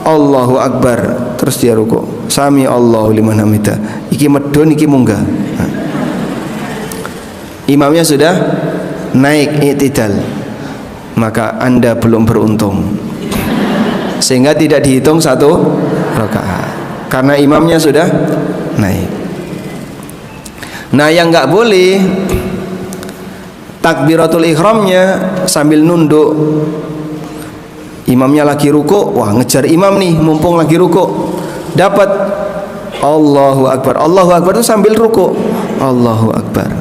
Allahu Akbar, terus dia rukuk, sami Allahu liman hamidah, iki medun iki munggah. Imamnya sudah naik i'tidal, maka Anda belum beruntung, sehingga tidak dihitung 1 rakaat karena imamnya sudah naik. Nah, yang nggak boleh takbiratul ihramnya sambil nunduk. Imamnya lagi rukuk, wah ngejar imam nih, mumpung lagi rukuk, dapat Allahu Akbar. Allahu Akbar itu sambil rukuk, Allahu Akbar.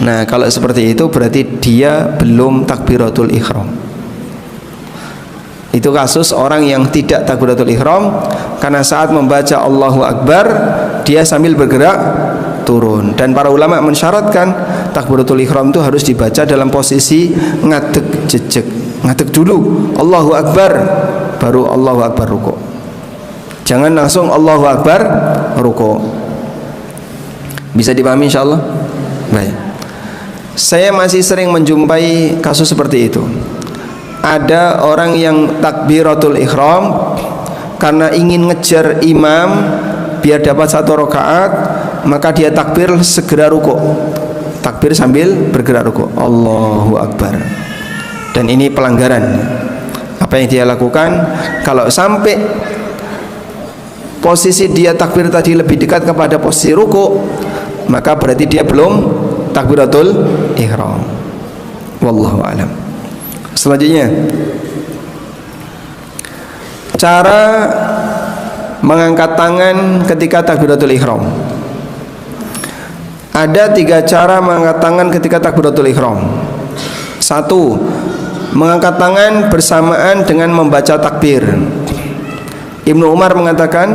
Nah, kalau seperti itu berarti dia belum takbiratul ihram. Itu kasus orang yang tidak takbiratul ihram karena saat membaca Allahu Akbar dia sambil bergerak turun. Dan para ulama mensyaratkan takbiratul ihram itu harus dibaca dalam posisi ngadeg jejeg. Ngadeg dulu Allahu Akbar, baru Allahu Akbar rukuk. Jangan langsung Allahu Akbar rukuk. Bisa dipahami insyaallah? Baik. Saya masih sering menjumpai kasus seperti itu. Ada orang yang takbiratul ihram karena ingin ngejar imam biar dapat 1 rakaat, maka dia takbir segera rukuk. Takbir sambil bergerak rukuk, Allahu Akbar. Dan ini pelanggaran. Apa yang dia lakukan? Kalau sampai posisi dia takbir tadi lebih dekat kepada posisi rukuk, maka berarti dia belum takbiratul ihram. Wallahu a'lam. Selanjutnya, cara mengangkat tangan ketika takbiratul ihram. Ada 3 cara mengangkat tangan ketika takbiratul ihram. 1, mengangkat tangan bersamaan dengan membaca takbir. Ibnu Umar mengatakan,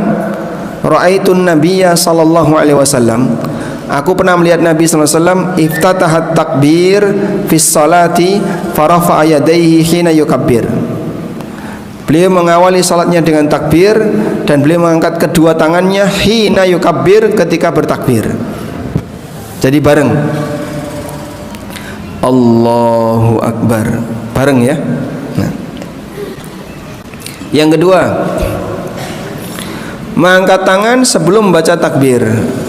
ra'aitun nabiyya sallallahu alaihi wasallam, aku pernah melihat Nabi sallallahu alaihi wasallam iftatahat takbir fis salati farafa'a yadayhi hina yukabbir. Beliau mengawali salatnya dengan takbir dan beliau mengangkat kedua tangannya hina yukabbir, ketika bertakbir. Jadi bareng, Allahu Akbar, bareng ya. Nah, yang kedua, mengangkat tangan sebelum membaca takbir.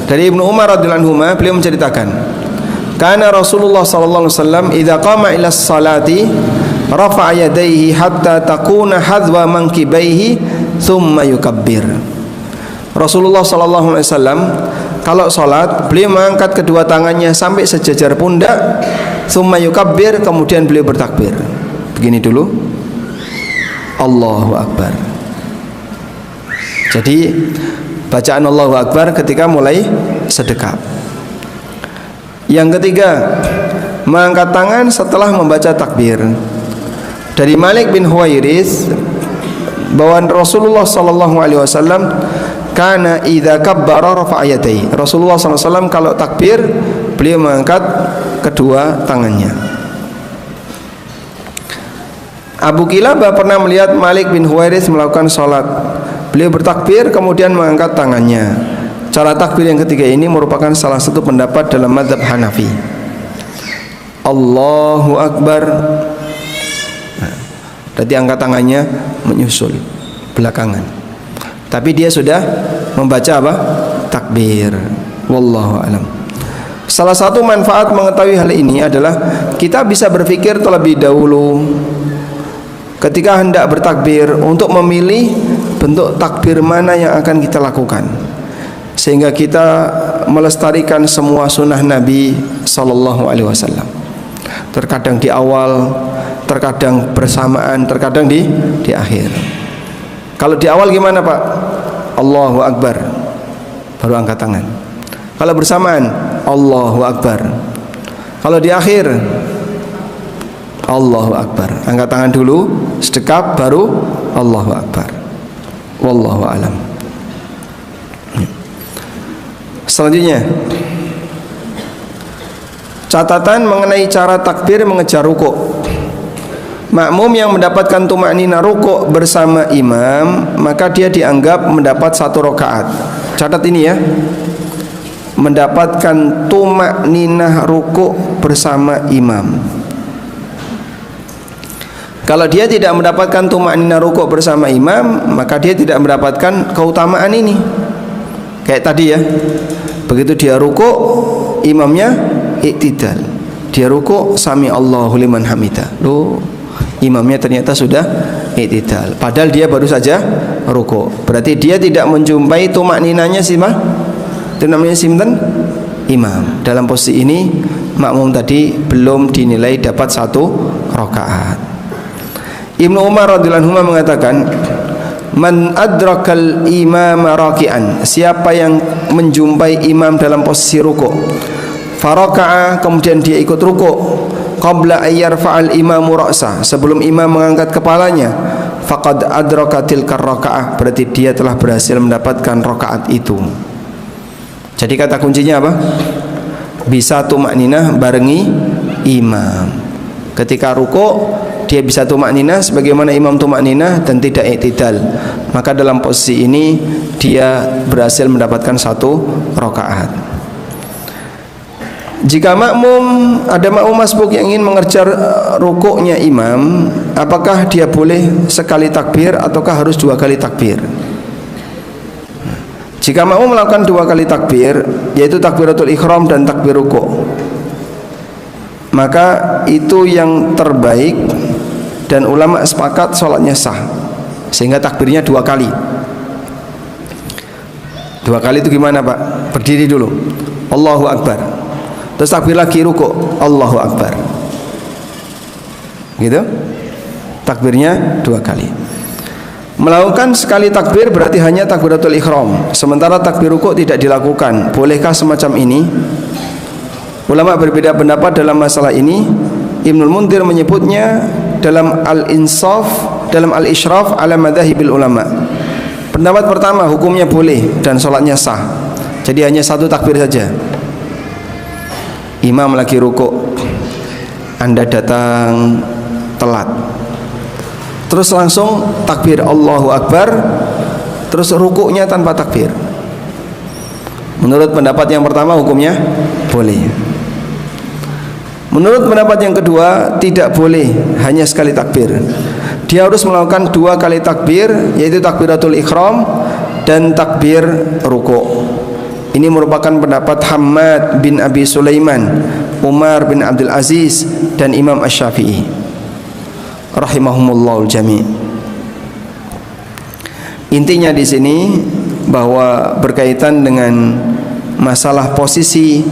Dari Ibnu Umar radhiyallahu anhu, beliau menceritakan, kana Rasulullah sallallahu alaihi wasallam idza qama ila salati rafa'a yadayhi hatta takuna hadwa mankibaihi thumma yukabbir. Rasulullah sallallahu alaihi wasallam kalau salat, beliau mengangkat kedua tangannya sampai sejajar pundak, thumma yukabbir, kemudian beliau bertakbir. Begini dulu, Allahu Akbar. Jadi bacaan Allahu Akbar ketika mulai sedekap. Yang ketiga, mengangkat tangan setelah membaca takbir. Dari Malik bin Huwairits bahwa Rasulullah sallallahu alaihi wasallam kana idza kabbara rafa'a yadayhi. Rasulullah sallallahu alaihi wasallam kalau takbir beliau mengangkat kedua tangannya. Abu Kilabah pernah melihat Malik bin Huwairits melakukan salat. Beliau bertakbir kemudian mengangkat tangannya. Cara takbir yang ketiga ini merupakan salah satu pendapat dalam mazhab Hanafi. Allahu Akbar. Nah, berarti angkat tangannya menyusul belakangan. Tapi dia sudah membaca apa? Takbir. Wallahu a'lam. Salah satu manfaat mengetahui hal ini adalah kita bisa berpikir terlebih dahulu ketika hendak bertakbir untuk memilih bentuk takbir mana yang akan kita lakukan, sehingga kita melestarikan semua sunnah Nabi sallallahu alaihi wasallam. Terkadang di awal, terkadang bersamaan, terkadang di akhir. Kalau di awal gimana Pak? Allahu Akbar, baru angkat tangan. Kalau bersamaan, Allahu Akbar. Kalau di akhir, Allahu Akbar. Angkat tangan dulu, sedekap, baru Allahu Akbar. Wallahu alam. Selanjutnya, catatan mengenai cara takbir mengejar rukuk. Makmum yang mendapatkan tumaknina rukuk bersama imam, maka dia dianggap mendapat 1 rakaat. Catat ini ya, mendapatkan tumakninah rukuk bersama imam. Kalau dia tidak mendapatkan tumakninah rukuk bersama imam, maka dia tidak mendapatkan keutamaan ini. Kayak tadi ya, begitu dia rukuk, imamnya iktidal. Dia rukuk, sami Allahu liman hamidah. Loh, imamnya ternyata sudah iktidal, padahal dia baru saja rukuk. Berarti dia tidak menjumpai tumakninahnya siapa? Itu namanya simten imam. Dalam posisi ini makmum tadi belum dinilai dapat 1 rakaat. Ibnu Umar radhiyallahu anhu mengatakan, man adrakal imam raki'an, siapa yang menjumpai imam dalam posisi rukuk, faraka'a, kemudian dia ikut rukuk, qabla ayyarfa'al imamu ra'sa, sebelum imam mengangkat kepalanya, faqad adraka tilkar raka'ah, berarti dia telah berhasil mendapatkan rakaat itu. Jadi kata kuncinya apa? Bisa tumakninah barengi imam. Ketika rukuk dia bisa tumakninah sebagaimana imam tumakninah dan tidak iktidal, maka dalam posisi ini dia berhasil mendapatkan 1 rakaat. Jika ada makmum masbuk yang ingin mengejar rukuknya imam, apakah dia boleh sekali takbir ataukah harus 2 kali takbir? Jika makmum melakukan 2 kali takbir, yaitu takbiratul ihram dan takbir rukuk, maka itu yang terbaik dan ulama sepakat sholatnya sah, sehingga takbirnya 2 kali. 2 kali itu gimana Pak? Berdiri dulu, Allahu Akbar, terus takbir lagi rukuk, Allahu Akbar, gitu. Takbirnya 2 kali. Melakukan sekali takbir berarti hanya takbiratul ihram, sementara takbir rukuk tidak dilakukan. Bolehkah semacam ini? Ulama berbeda pendapat dalam masalah ini. Ibnul Munzir menyebutnya dalam Al-Insaf, dalam Al-Ishraf ala madhahibil ulama. Pendapat pertama, hukumnya boleh dan sholatnya sah. Jadi hanya 1 takbir saja. Imam lagi rukuk, Anda datang telat, terus langsung takbir Allahu Akbar, terus rukuknya tanpa takbir. Menurut pendapat yang pertama hukumnya boleh. Menurut pendapat yang kedua tidak boleh hanya sekali takbir. Dia harus melakukan 2 kali takbir, yaitu takbiratul ihram dan takbir rukuk. Ini merupakan pendapat Hammad bin Abi Sulaiman, Umar bin Abdul Aziz dan Imam Asy-Syafi'i rahimahumullah jami'. Intinya di sini bahwa berkaitan dengan masalah posisi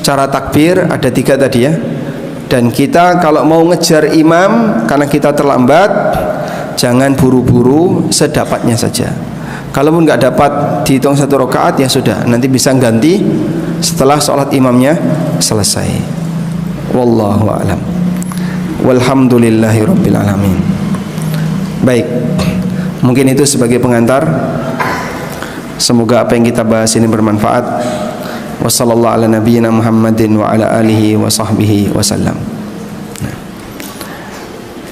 cara takbir ada 3 tadi ya. Dan kita kalau mau ngejar imam karena kita terlambat, jangan buru-buru, sedapatnya saja. Kalaupun nggak dapat dihitung 1 rakaat ya sudah, nanti bisa ganti setelah sholat imamnya selesai. Wallahu a'lam. Walhamdulillahirabbil alamin. Baik, mungkin itu sebagai pengantar. Semoga apa yang kita bahas ini bermanfaat. Wassallallahu ala nabiyyina Muhammadin wa ala alihi wa sahbihi wasallam.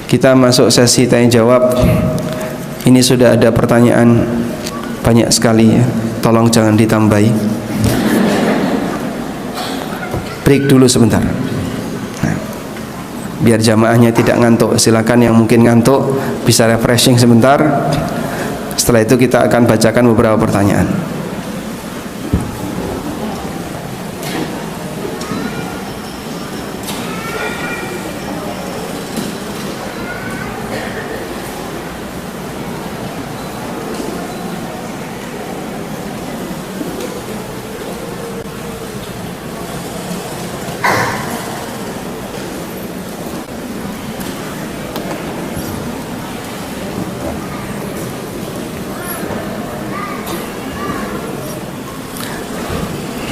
Kita masuk sesi tanya jawab. Ini sudah ada pertanyaan banyak sekali ya. Tolong jangan ditambahi. Break dulu sebentar. Biar jamaahnya tidak ngantuk. Silakan yang mungkin ngantuk bisa refreshing sebentar. Setelah itu kita akan bacakan beberapa pertanyaan.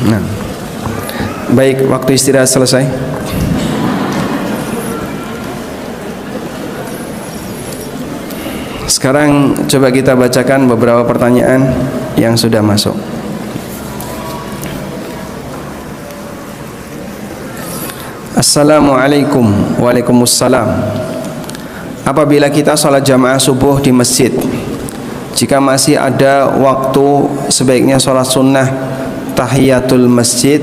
Nah, baik, waktu istirahat selesai. Sekarang coba kita bacakan beberapa pertanyaan yang sudah masuk. Assalamualaikum. Waalaikumsalam. Apabila kita sholat jamaah subuh di masjid, jika masih ada waktu, sebaiknya sholat sunnah tahiyatul masjid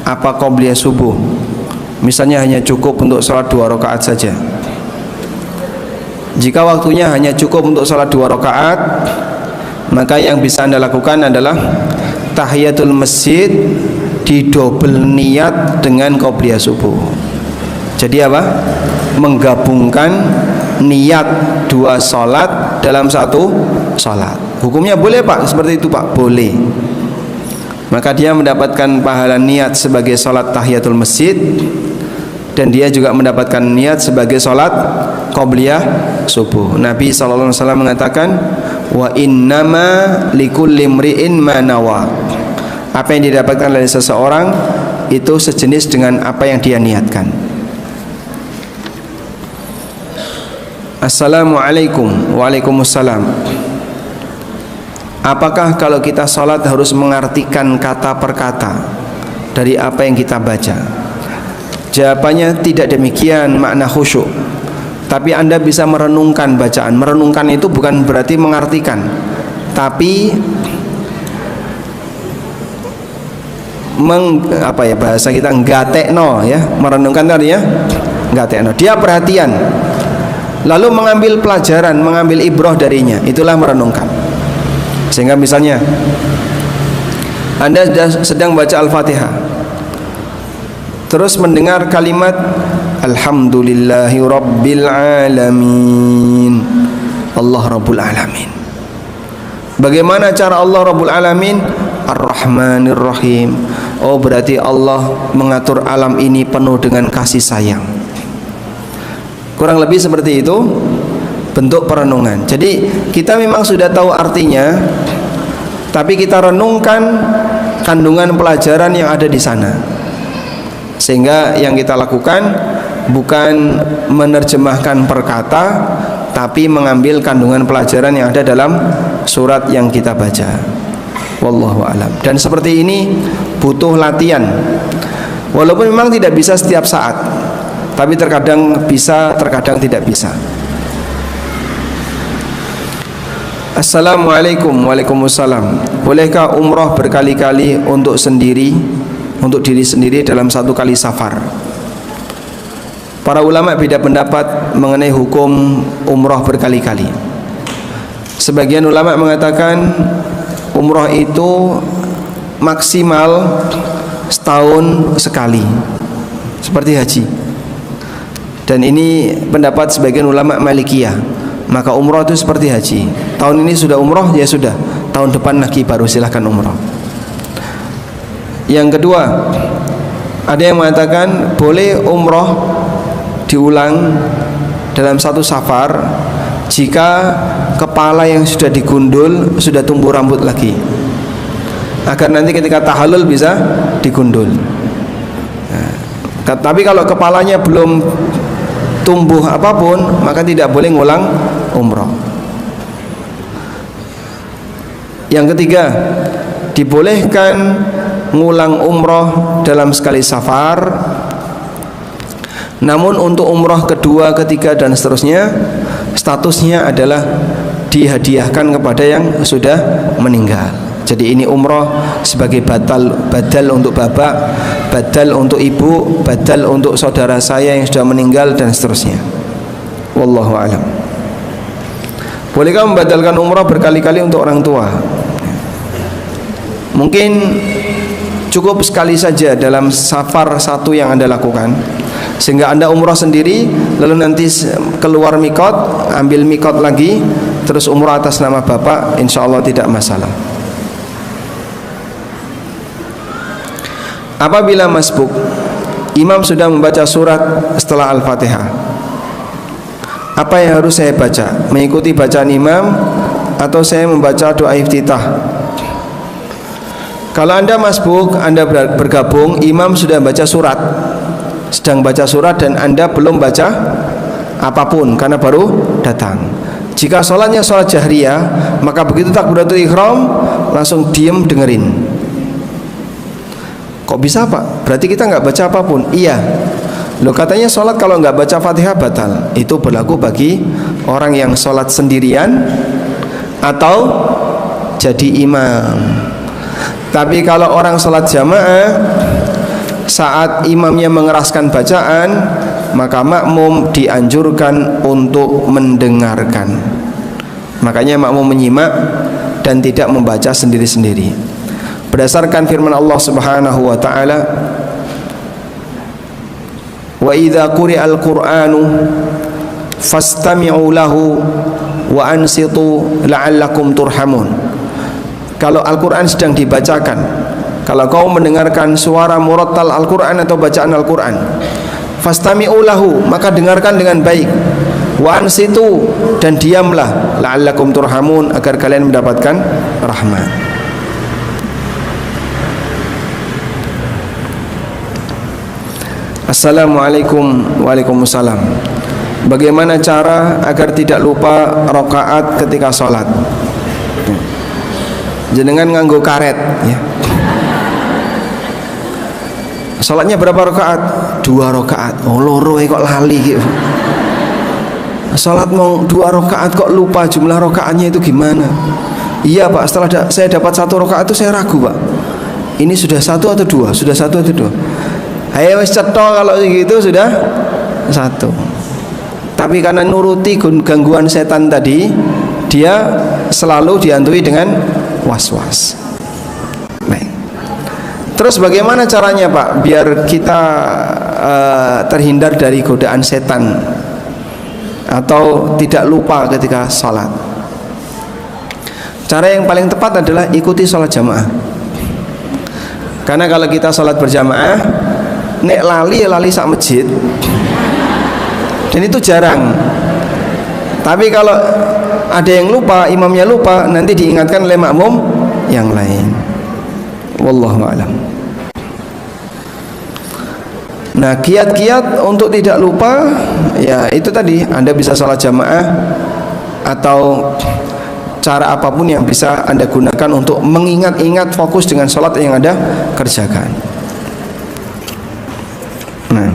apa qobliyah subuh? Misalnya hanya cukup untuk sholat 2 rakaat saja. Jika waktunya hanya cukup untuk sholat 2 rakaat, maka yang bisa Anda lakukan adalah tahiyatul masjid didobel niat dengan qobliyah subuh. Jadi apa? Menggabungkan niat 2 sholat dalam 1 sholat. Hukumnya boleh Pak, seperti itu Pak, boleh. Maka dia mendapatkan pahala niat sebagai sholat tahiyatul masjid, dan dia juga mendapatkan niat sebagai sholat qobliyah subuh. Nabi SAW mengatakan, wa innama likulli imri'in ma nawa. Apa yang didapatkan dari seseorang itu sejenis dengan apa yang dia niatkan. Assalamualaikum. Waalaikumsalam. Apakah kalau kita sholat harus mengartikan kata per kata dari apa yang kita baca? Jawabannya tidak demikian makna khusyuk. Tapi Anda bisa merenungkan bacaan. Merenungkan itu bukan berarti mengartikan, tapi bahasa kita nggatekno ya. Merenungkan tadi ya, nggatekno. Dia perhatian, lalu mengambil pelajaran, mengambil ibrah darinya. Itulah merenungkan. Sehingga misalnya Anda sedang baca Al-Fatihah, terus mendengar kalimat Alhamdulillahi Rabbil Alamin, Allah Rabbul Alamin. Bagaimana cara Allah Rabbul Alamin? Ar-Rahmanir Rahim. Oh, berarti Allah mengatur alam ini penuh dengan kasih sayang. Kurang lebih seperti itu bentuk perenungan. Jadi kita memang sudah tahu artinya, tapi kita renungkan kandungan pelajaran yang ada di sana. Sehingga yang kita lakukan bukan menerjemahkan per kata, tapi mengambil kandungan pelajaran yang ada dalam surat yang kita baca. Wallahu alam. Dan seperti ini butuh latihan. Walaupun memang tidak bisa setiap saat, tapi terkadang bisa, terkadang tidak bisa. Assalamualaikum. Waalaikumsalam. Bolehkah umroh berkali-kali untuk diri sendiri dalam 1 kali safar? Para ulama beda pendapat mengenai hukum umroh berkali-kali. Sebagian ulama mengatakan umroh itu maksimal setahun sekali, seperti haji. Dan ini pendapat sebagian ulama Malikiyah. Maka umroh itu seperti haji. Tahun ini sudah umroh, ya sudah, tahun depan lagi baru silahkan umroh. Yang kedua, ada yang mengatakan boleh umroh diulang dalam 1 safar jika kepala yang sudah digundul sudah tumbuh rambut lagi, agar nanti ketika tahallul bisa digundul. Tapi kalau kepalanya belum tumbuh apapun, maka tidak boleh ngulang umroh. Yang ketiga, dibolehkan ngulang umroh dalam sekali safar, namun untuk umroh kedua, ketiga dan seterusnya statusnya adalah dihadiahkan kepada yang sudah meninggal. Jadi ini umroh sebagai badal untuk bapak, badal untuk ibu, badal untuk saudara saya yang sudah meninggal dan seterusnya. Wallahu a'lam. Bolehkah membatalkan umroh berkali-kali untuk orang tua? Mungkin cukup sekali saja dalam safar 1 yang Anda lakukan, sehingga Anda umroh sendiri, lalu nanti keluar mikot, ambil mikot lagi, terus umroh atas nama bapak, insya Allah tidak masalah. Apabila masbuk, imam sudah membaca surat setelah Al-Fatihah, apa yang harus saya baca? Mengikuti bacaan imam atau saya membaca doa iftitah? Kalau Anda masbuk, Anda bergabung, imam sudah baca surat, sedang baca surat, dan Anda belum baca apapun karena baru datang. Jika sholatnya sholat jahriyah, maka begitu takbiratul ihram langsung diem dengerin. Kok bisa Pak? Berarti kita nggak baca apapun? Iya. Loh, katanya sholat kalau nggak baca Fatihah batal. Itu berlaku bagi orang yang sholat sendirian atau jadi imam. Tapi kalau orang sholat jamaah, saat imamnya mengeraskan bacaan, maka makmum dianjurkan untuk mendengarkan. Makanya makmum menyimak dan tidak membaca sendiri-sendiri. Berdasarkan firman Allah Subhanahu wa taala, "Wa idza quri'al Qur'anu fastami'u lahu wa ansitu la'allakum turhamun." Kalau Al-Qur'an sedang dibacakan, kalau kau mendengarkan suara murattal Al-Qur'an atau bacaan Al-Qur'an, fastami'u lahu, maka dengarkan dengan baik. Wa ansitu, dan diamlah, la'allakum turhamun, agar kalian mendapatkan rahmat. Assalamualaikum. Waalaikumsalam. Bagaimana cara agar tidak lupa rakaat ketika sholat? Jenengan nganggo karet ya. Sholatnya berapa rakaat? 2 rakaat. Oh, loro kok lali gitu. Sholat mau 2 rakaat kok lupa jumlah rakaatnya, itu gimana? Iya Pak, setelah saya dapat 1 rakaat itu saya ragu Pak. Ini sudah 1 atau 2? Sudah 1 atau 2? Ayo wis cetha, kalau gitu sudah 1. Tapi karena nuruti gangguan setan tadi, dia selalu dihantui dengan was-was. Baik. Terus bagaimana caranya Pak biar kita terhindar dari godaan setan atau tidak lupa ketika sholat? Cara yang paling tepat adalah ikuti sholat jamaah. Karena kalau kita sholat berjamaah, nek lali sak masjid, dan itu jarang. Tapi kalau ada yang lupa, imamnya lupa, nanti diingatkan oleh makmum yang lain. Wallahu a'lam. Nah, kiat-kiat untuk tidak lupa, ya itu tadi, Anda bisa sholat jamaah atau cara apapun yang bisa Anda gunakan untuk mengingat-ingat, fokus dengan sholat yang Anda kerjakan. Nah,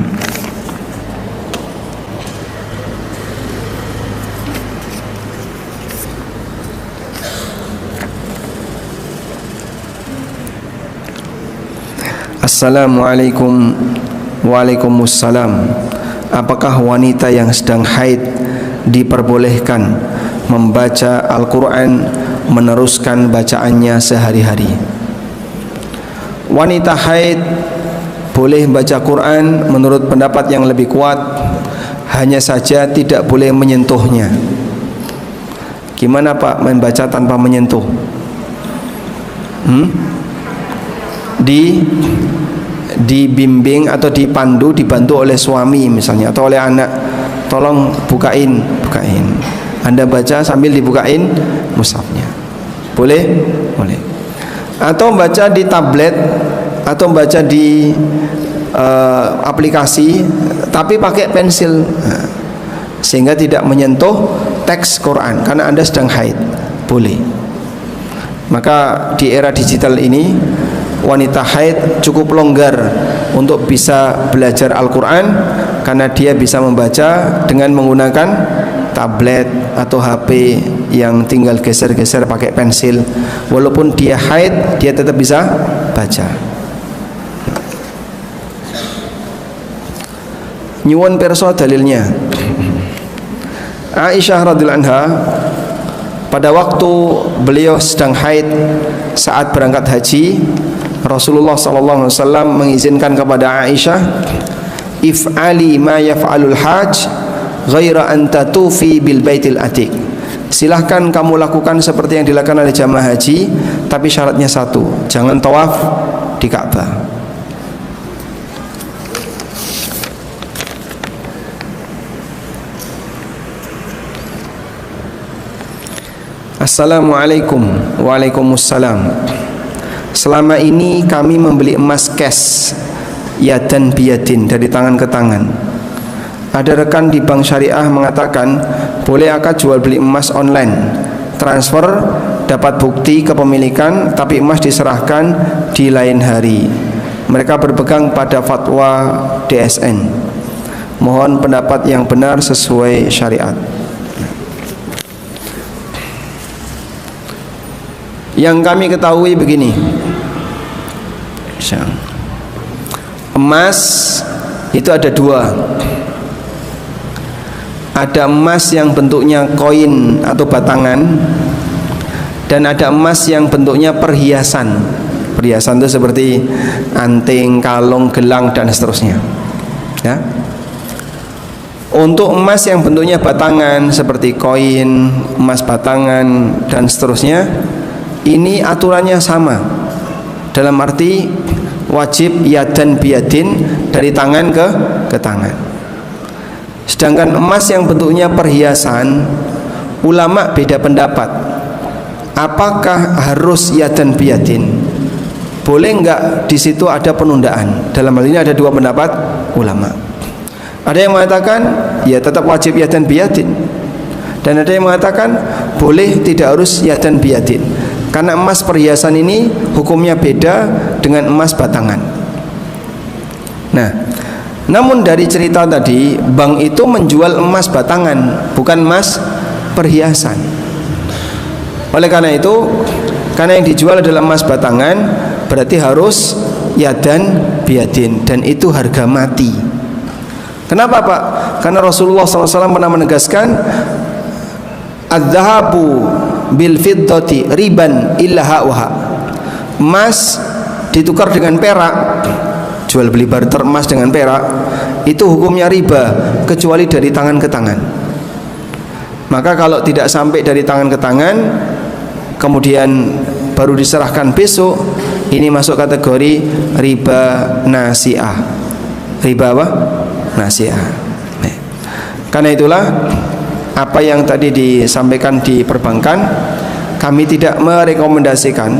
Assalamualaikum. Waalaikumsalam. Apakah wanita yang sedang haid diperbolehkan membaca Al-Quran, meneruskan bacaannya sehari-hari? Wanita haid boleh baca Quran menurut pendapat yang lebih kuat, hanya saja tidak boleh menyentuhnya. Gimana Pak membaca tanpa menyentuh? Dibimbing atau dibantu oleh suami misalnya, atau oleh anak, tolong bukain. Anda baca sambil dibukain mushafnya. Boleh? Boleh. Atau baca di tablet atau baca di aplikasi tapi pakai pensil, sehingga tidak menyentuh teks Quran karena Anda sedang haid. Boleh. Maka di era digital ini wanita haid cukup longgar untuk bisa belajar Al-Quran, karena dia bisa membaca dengan menggunakan tablet atau HP yang tinggal geser-geser pakai pensil. Walaupun dia haid, dia tetap bisa baca. Nyuwun pirsa dalilnya. Aisyah radhiyallahu anha, pada waktu beliau sedang haid saat berangkat haji, Rasulullah SAW mengizinkan kepada Aisyah, if'ali ma yaf'alul hajj ghaira an tatufi bil baitil atiq. Silahkan kamu lakukan seperti yang dilakukan oleh jamaah haji, tapi syaratnya satu, jangan tawaf di Ka'bah. Assalamualaikum. Waalaikumsalam. Selama ini kami membeli emas cash yadan biyadin, dari tangan ke tangan. Ada rekan di bank syariah mengatakan boleh akad jual beli emas online, transfer dapat bukti kepemilikan tapi emas diserahkan di lain hari. Mereka berpegang pada fatwa DSN. Mohon pendapat yang benar sesuai syariat. Yang kami ketahui begini, emas itu ada dua. Ada emas yang bentuknya koin atau batangan, dan ada emas yang bentuknya perhiasan. Perhiasan itu seperti anting, kalung, gelang, dan seterusnya, ya. Untuk emas yang bentuknya batangan seperti koin, emas batangan, dan seterusnya, ini aturannya sama, dalam arti wajib yadan biyadin, dari tangan ke tangan. Sedangkan emas yang bentuknya perhiasan, ulama beda pendapat. Apakah harus yadan biyadin? Boleh enggak di situ ada penundaan? Dalam hal ini ada dua pendapat ulama. Ada yang mengatakan ya tetap wajib yadan biyadin, dan ada yang mengatakan boleh tidak harus yadan biyadin, karena emas perhiasan ini hukumnya beda dengan emas batangan. Nah, namun dari cerita tadi, bank itu menjual emas batangan, bukan emas perhiasan. Oleh karena itu, karena yang dijual adalah emas batangan, berarti harus yadan biyadin, dan itu harga mati. Kenapa Pak? Karena Rasulullah SAW pernah menegaskan, adz-dzahabu bil fiddati riban illa ha'waha. Emas ditukar dengan perak, jual beli barter emas dengan perak, itu hukumnya riba kecuali dari tangan ke tangan. Maka kalau tidak sampai dari tangan ke tangan, kemudian baru diserahkan besok, ini masuk kategori riba nasi'ah. Riba apa? Nasi'ah. Karena itulah apa yang tadi disampaikan di perbankan kami tidak merekomendasikan,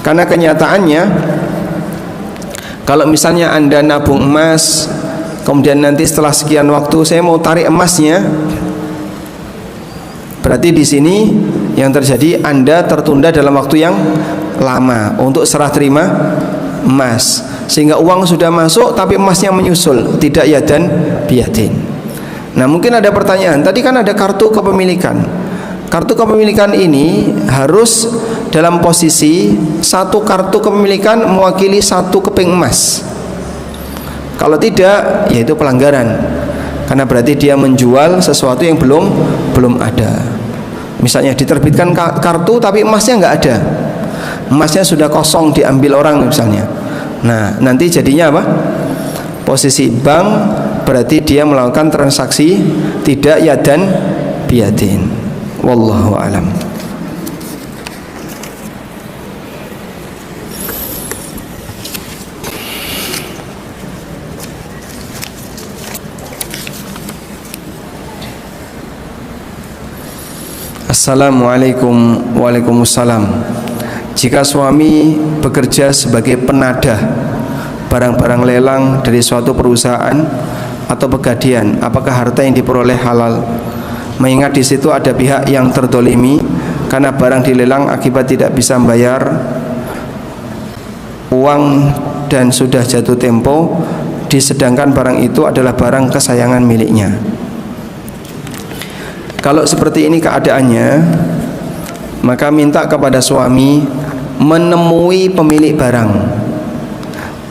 karena kenyataannya kalau misalnya Anda nabung emas, kemudian nanti setelah sekian waktu saya mau tarik emasnya, berarti di sini yang terjadi Anda tertunda dalam waktu yang lama untuk serah terima emas, sehingga uang sudah masuk tapi emasnya menyusul, tidak yadan biyadin. Nah, mungkin ada pertanyaan, tadi kan ada kartu kepemilikan. Kartu kepemilikan ini harus dalam posisi satu kartu kepemilikan mewakili satu keping emas. Kalau tidak, yaitu pelanggaran, karena berarti dia menjual sesuatu yang belum ada. Misalnya diterbitkan kartu tapi emasnya nggak ada, emasnya sudah kosong diambil orang misalnya. Nah, nanti jadinya apa? Posisi bank berarti dia melakukan transaksi tidak yadan biyadin. Wallahu alam. Assalamualaikum. Waalaikumsalam. Jika suami bekerja sebagai penadah barang-barang lelang dari suatu perusahaan atau pegadian, apakah harta yang diperoleh halal? Mengingat di situ ada pihak yang terdolimi karena barang dilelang akibat tidak bisa membayar uang dan sudah jatuh tempo, disedangkan barang itu adalah barang kesayangan miliknya. Kalau seperti ini keadaannya, maka minta kepada suami menemui pemilik barang.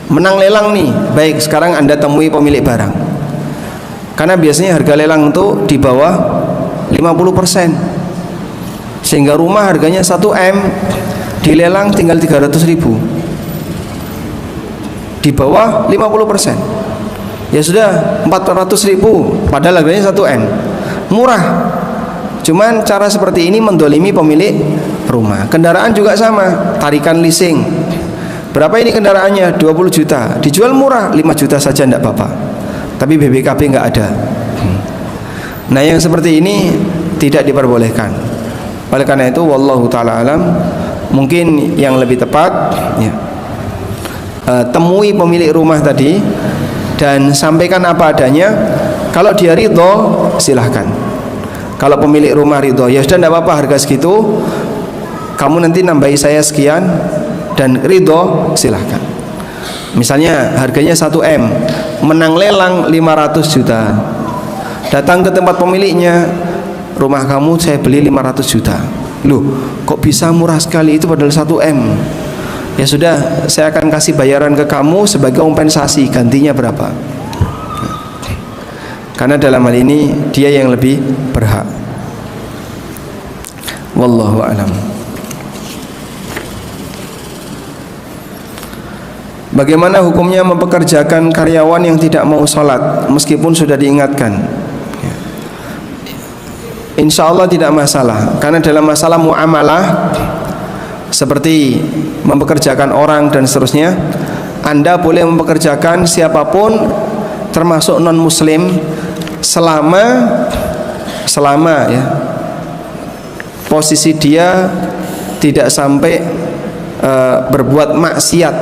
Menang lelang nih, baik, sekarang Anda temui pemilik barang. Karena biasanya harga lelang itu di bawah 50%, sehingga rumah harganya 1M dilelang tinggal 300.000, di bawah 50%. Ya sudah 400.000, padahal harganya 1M, murah. Cuman cara seperti ini mendolimi pemilik rumah. Kendaraan juga sama, tarikan leasing. Berapa ini kendaraannya? 20 juta, dijual murah 5 juta saja tidak apa-apa, tapi BPKB nggak ada. Nah, yang seperti ini tidak diperbolehkan. Oleh karena itu, wallahu ta'ala alam, mungkin yang lebih tepat ya, temui pemilik rumah tadi dan sampaikan apa adanya. Kalau dia ridho, silahkan. Kalau pemilik rumah ridho, ya sudah, tidak apa-apa, harga segitu, kamu nanti nambahi saya sekian, dan ridho, silahkan. Misalnya harganya 1 M, menang lelang 500 juta, datang ke tempat pemiliknya, rumah kamu saya beli 500 juta. Loh, kok bisa murah sekali, itu padahal 1 M. Ya sudah, saya akan kasih bayaran ke kamu sebagai kompensasi, gantinya berapa? Karena dalam hal ini dia yang lebih berhak. Wallahu a'lam. Bagaimana hukumnya mempekerjakan karyawan yang tidak mau sholat meskipun sudah diingatkan? Insya Allah tidak masalah, karena dalam masalah muamalah seperti mempekerjakan orang dan seterusnya, Anda boleh mempekerjakan siapapun termasuk non muslim selama ya posisi dia tidak sampai berbuat maksiat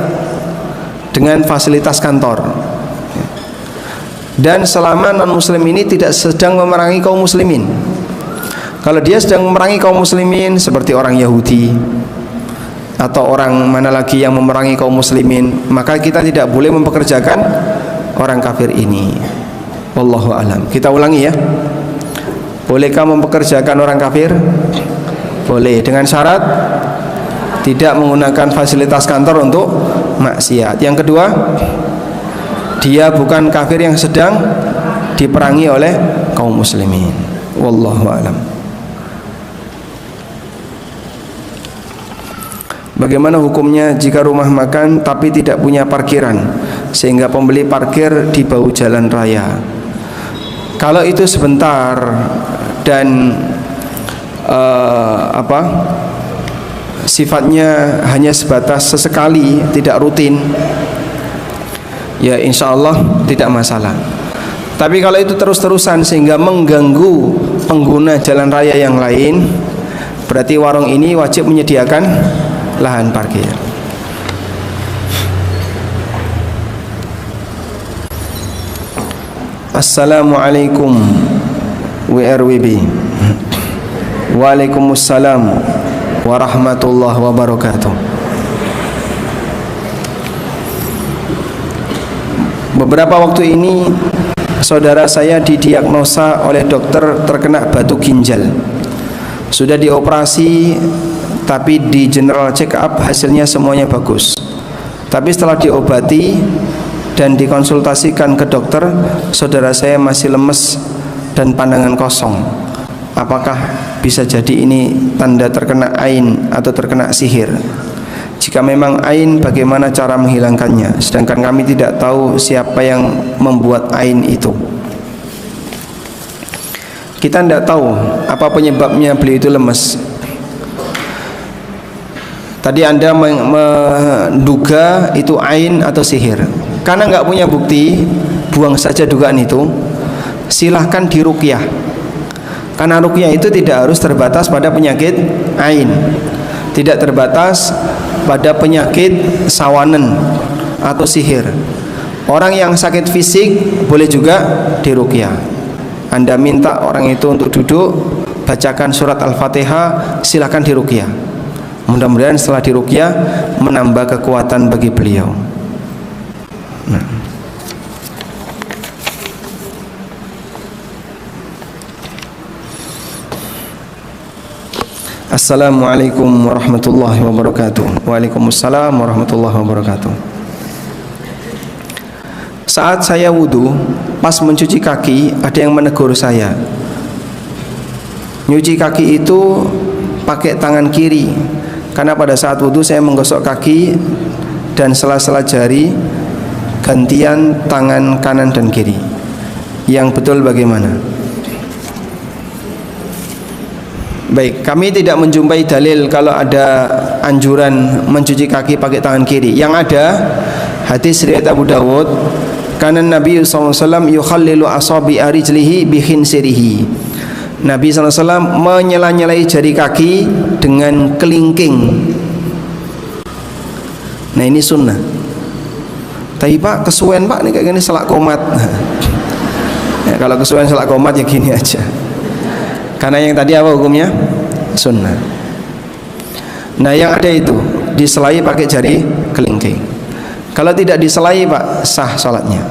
dengan fasilitas kantor, dan selama non muslim ini tidak sedang memerangi kaum muslimin. Kalau dia sedang memerangi kaum muslimin seperti orang Yahudi atau orang mana lagi yang memerangi kaum muslimin, maka kita tidak boleh mempekerjakan orang kafir ini. Wallahu alam. Kita ulangi ya. Bolehkah mempekerjakan orang kafir? Boleh, dengan syarat tidak menggunakan fasilitas kantor untuk maksiat. Yang kedua, dia bukan kafir yang sedang diperangi oleh kaum muslimin. Wallahu alam. Bagaimana hukumnya jika rumah makan tapi tidak punya parkiran sehingga pembeli parkir di bahu jalan raya? Kalau itu sebentar dan sifatnya hanya sebatas sesekali, tidak rutin, ya insya Allah tidak masalah. Tapi kalau itu terus-terusan sehingga mengganggu pengguna jalan raya yang lain, berarti warung ini wajib menyediakan lahan parkir. Assalamualaikum WRWB. Waalaikumsalam warahmatullahi wabarakatuh. Beberapa waktu ini saudara saya didiagnosa oleh dokter terkena batu ginjal. Sudah dioperasi, tapi di general check up hasilnya semuanya bagus. Tapi setelah diobati dan dikonsultasikan ke dokter, saudara saya masih lemes dan pandangan kosong. Apakah bisa jadi ini tanda terkena ain atau terkena sihir? Jika memang ain, bagaimana cara menghilangkannya? Sedangkan kami tidak tahu siapa yang membuat ain itu. Kita tidak tahu apa penyebabnya beliau itu lemes. Tadi Anda menduga itu ain atau sihir. Karena nggak punya bukti, buang saja dugaan itu. Silahkan diruqyah. Karena ruqyah itu tidak harus terbatas pada penyakit ain, tidak terbatas pada penyakit sawanen atau sihir. Orang yang sakit fisik boleh juga diruqyah. Anda minta orang itu untuk duduk, bacakan surat Al-Fatihah, silahkan diruqyah. Mudah-mudahan setelah diruqyah menambah kekuatan bagi beliau. Assalamualaikum warahmatullahi wabarakatuh. Waalaikumsalam warahmatullahi wabarakatuh. Saat saya wudhu, pas mencuci kaki, ada yang menegur saya. Nyuci kaki itu pakai tangan kiri, karena pada saat wudhu saya menggosok kaki dan sela-sela jari gantian tangan kanan dan kiri. Yang betul bagaimana? Baik, kami tidak menjumpai dalil kalau ada anjuran mencuci kaki pakai tangan kiri. Yang ada hadis riwayat Abu Dawud, karena Nabi SAW yukhallilu asabi rijlihi bi khinsirihi. Nabi SAW menyela-nyelai jari kaki dengan kelingking. Nah ini sunnah. Tapi Pak, kesuwen Pak, ini kayak gini selak komat. Ya, kalau kesuwen selak komat ya gini aja. Karena yang tadi apa hukumnya? Sunnah. Nah yang ada itu diselai pakai jari kelingking. Kalau tidak diselai Pak, sah sholatnya.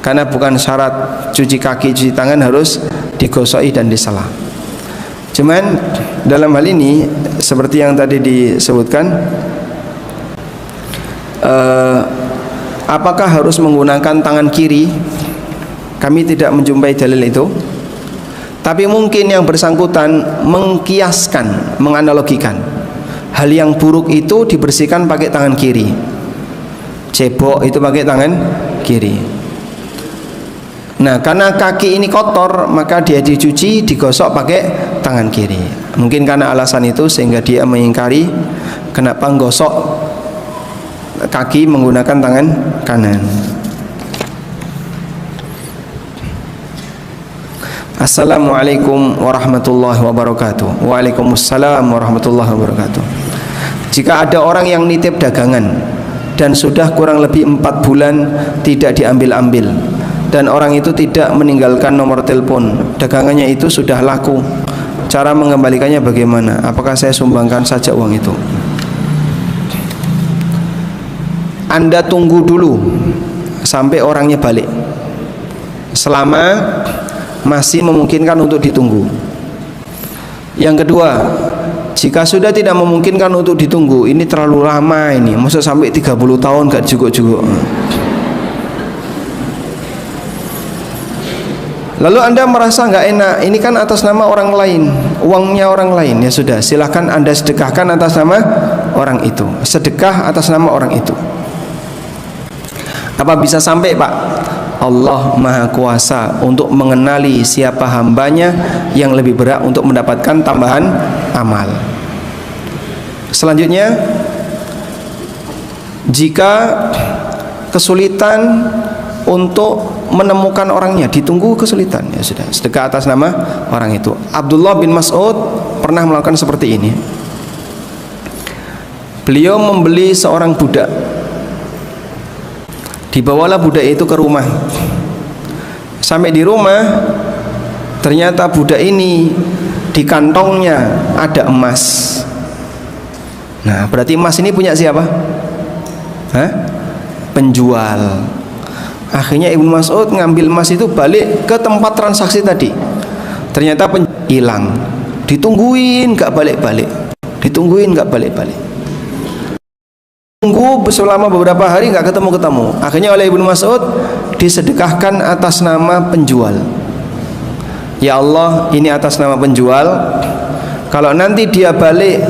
Karena bukan syarat cuci kaki, cuci tangan harus digosoi dan disela. Cuman dalam hal ini seperti yang tadi disebutkan, apakah harus menggunakan tangan kiri? Kami tidak menjumpai dalil itu. Tapi mungkin yang bersangkutan mengkiaskan, menganalogikan hal yang buruk itu dibersihkan pakai tangan kiri, cebok itu pakai tangan kiri. Nah karena kaki ini kotor, maka dia dicuci, digosok pakai tangan kiri. Mungkin karena alasan itu sehingga dia mengingkari kenapa gosok kaki menggunakan tangan kanan. Assalamualaikum warahmatullahi wabarakatuh. Waalaikumsalam warahmatullahi wabarakatuh. Jika ada orang yang nitip dagangan dan sudah kurang lebih 4 bulan tidak diambil-ambil, dan orang itu tidak meninggalkan nomor telepon, dagangannya itu sudah laku, cara mengembalikannya bagaimana? Apakah saya sumbangkan saja uang itu? Anda tunggu dulu sampai orangnya balik, selama masih memungkinkan untuk ditunggu. Yang kedua, jika sudah tidak memungkinkan untuk ditunggu, ini terlalu lama ini, masa sampai 30 tahun gak cukup-cukup. Lalu Anda merasa nggak enak, ini kan atas nama orang lain, uangnya orang lain, ya sudah, silahkan Anda sedekahkan atas nama orang itu, sedekah atas nama orang itu. Apa bisa sampai Pak? Allah Maha Kuasa untuk mengenali siapa hambanya yang lebih berat untuk mendapatkan tambahan amal. Selanjutnya, jika kesulitan untuk menemukan orangnya, ditunggu kesulitan, ya sudah, sedekah atas nama orang itu. Abdullah bin Mas'ud pernah melakukan seperti ini. Beliau membeli seorang budak. Dibawalah budak itu ke rumah. Sampai di rumah, ternyata budak ini di kantongnya ada emas. Nah, berarti emas ini punya siapa? Hah? Penjual. Akhirnya Ibnu Mas'ud ngambil emas itu balik ke tempat transaksi tadi. Ternyata hilang. Ditungguin gak balik-balik. Ditungguin gak balik-balik. Tunggu selama beberapa hari nggak ketemu-ketemu. Akhirnya oleh Ibnu Mas'ud disedekahkan atas nama penjual. Ya Allah, ini atas nama penjual. Kalau nanti dia balik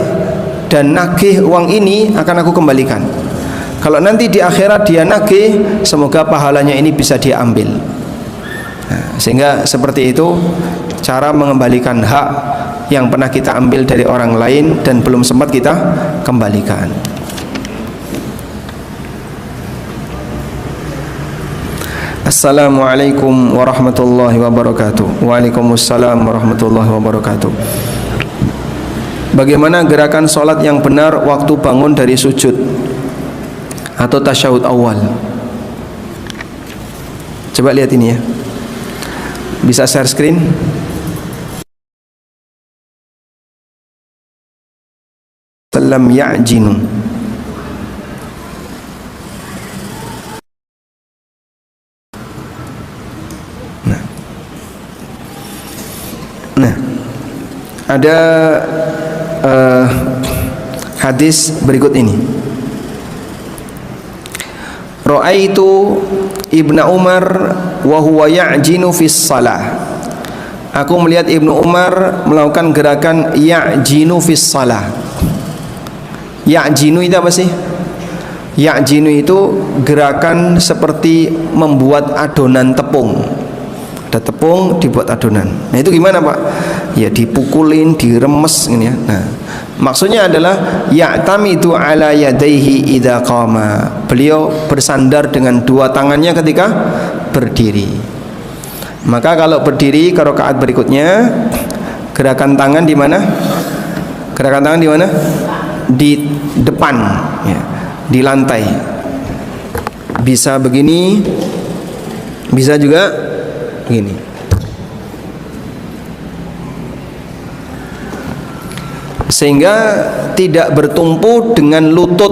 dan nagih uang ini, akan aku kembalikan. Kalau nanti di akhirat dia nagih, semoga pahalanya ini bisa dia ambil. Nah, sehingga seperti itu cara mengembalikan hak yang pernah kita ambil dari orang lain dan belum sempat kita kembalikan. Assalamualaikum warahmatullahi wabarakatuh. Waalaikumsalam warahmatullahi wabarakatuh. Bagaimana gerakan sholat yang benar waktu bangun dari sujud atau tasyahud awal? Coba lihat ini ya. Bisa share screen? Salam ya'jinu. Nah, ada hadis berikut ini. Ra'aitu Ibnu Umar wa huwa ya'jinu fis shalah. Aku melihat Ibnu Umar melakukan gerakan ya'jinu fis shalah. Ya'jinu itu apa sih? Ya'jinu itu gerakan seperti membuat adonan tepung. Ada tepung dibuat adonan. Nah itu gimana Pak? Ya dipukulin, diremes ini ya. Nah, maksudnya adalah ya'tamidu ala yadaihi idza qama. Beliau bersandar dengan dua tangannya ketika berdiri. Maka kalau berdiri ke rakaat berikutnya, gerakan tangan di mana? Gerakan tangan di mana? Di depan ya, di lantai. Bisa begini, bisa juga begini. sehingga tidak bertumpu dengan lutut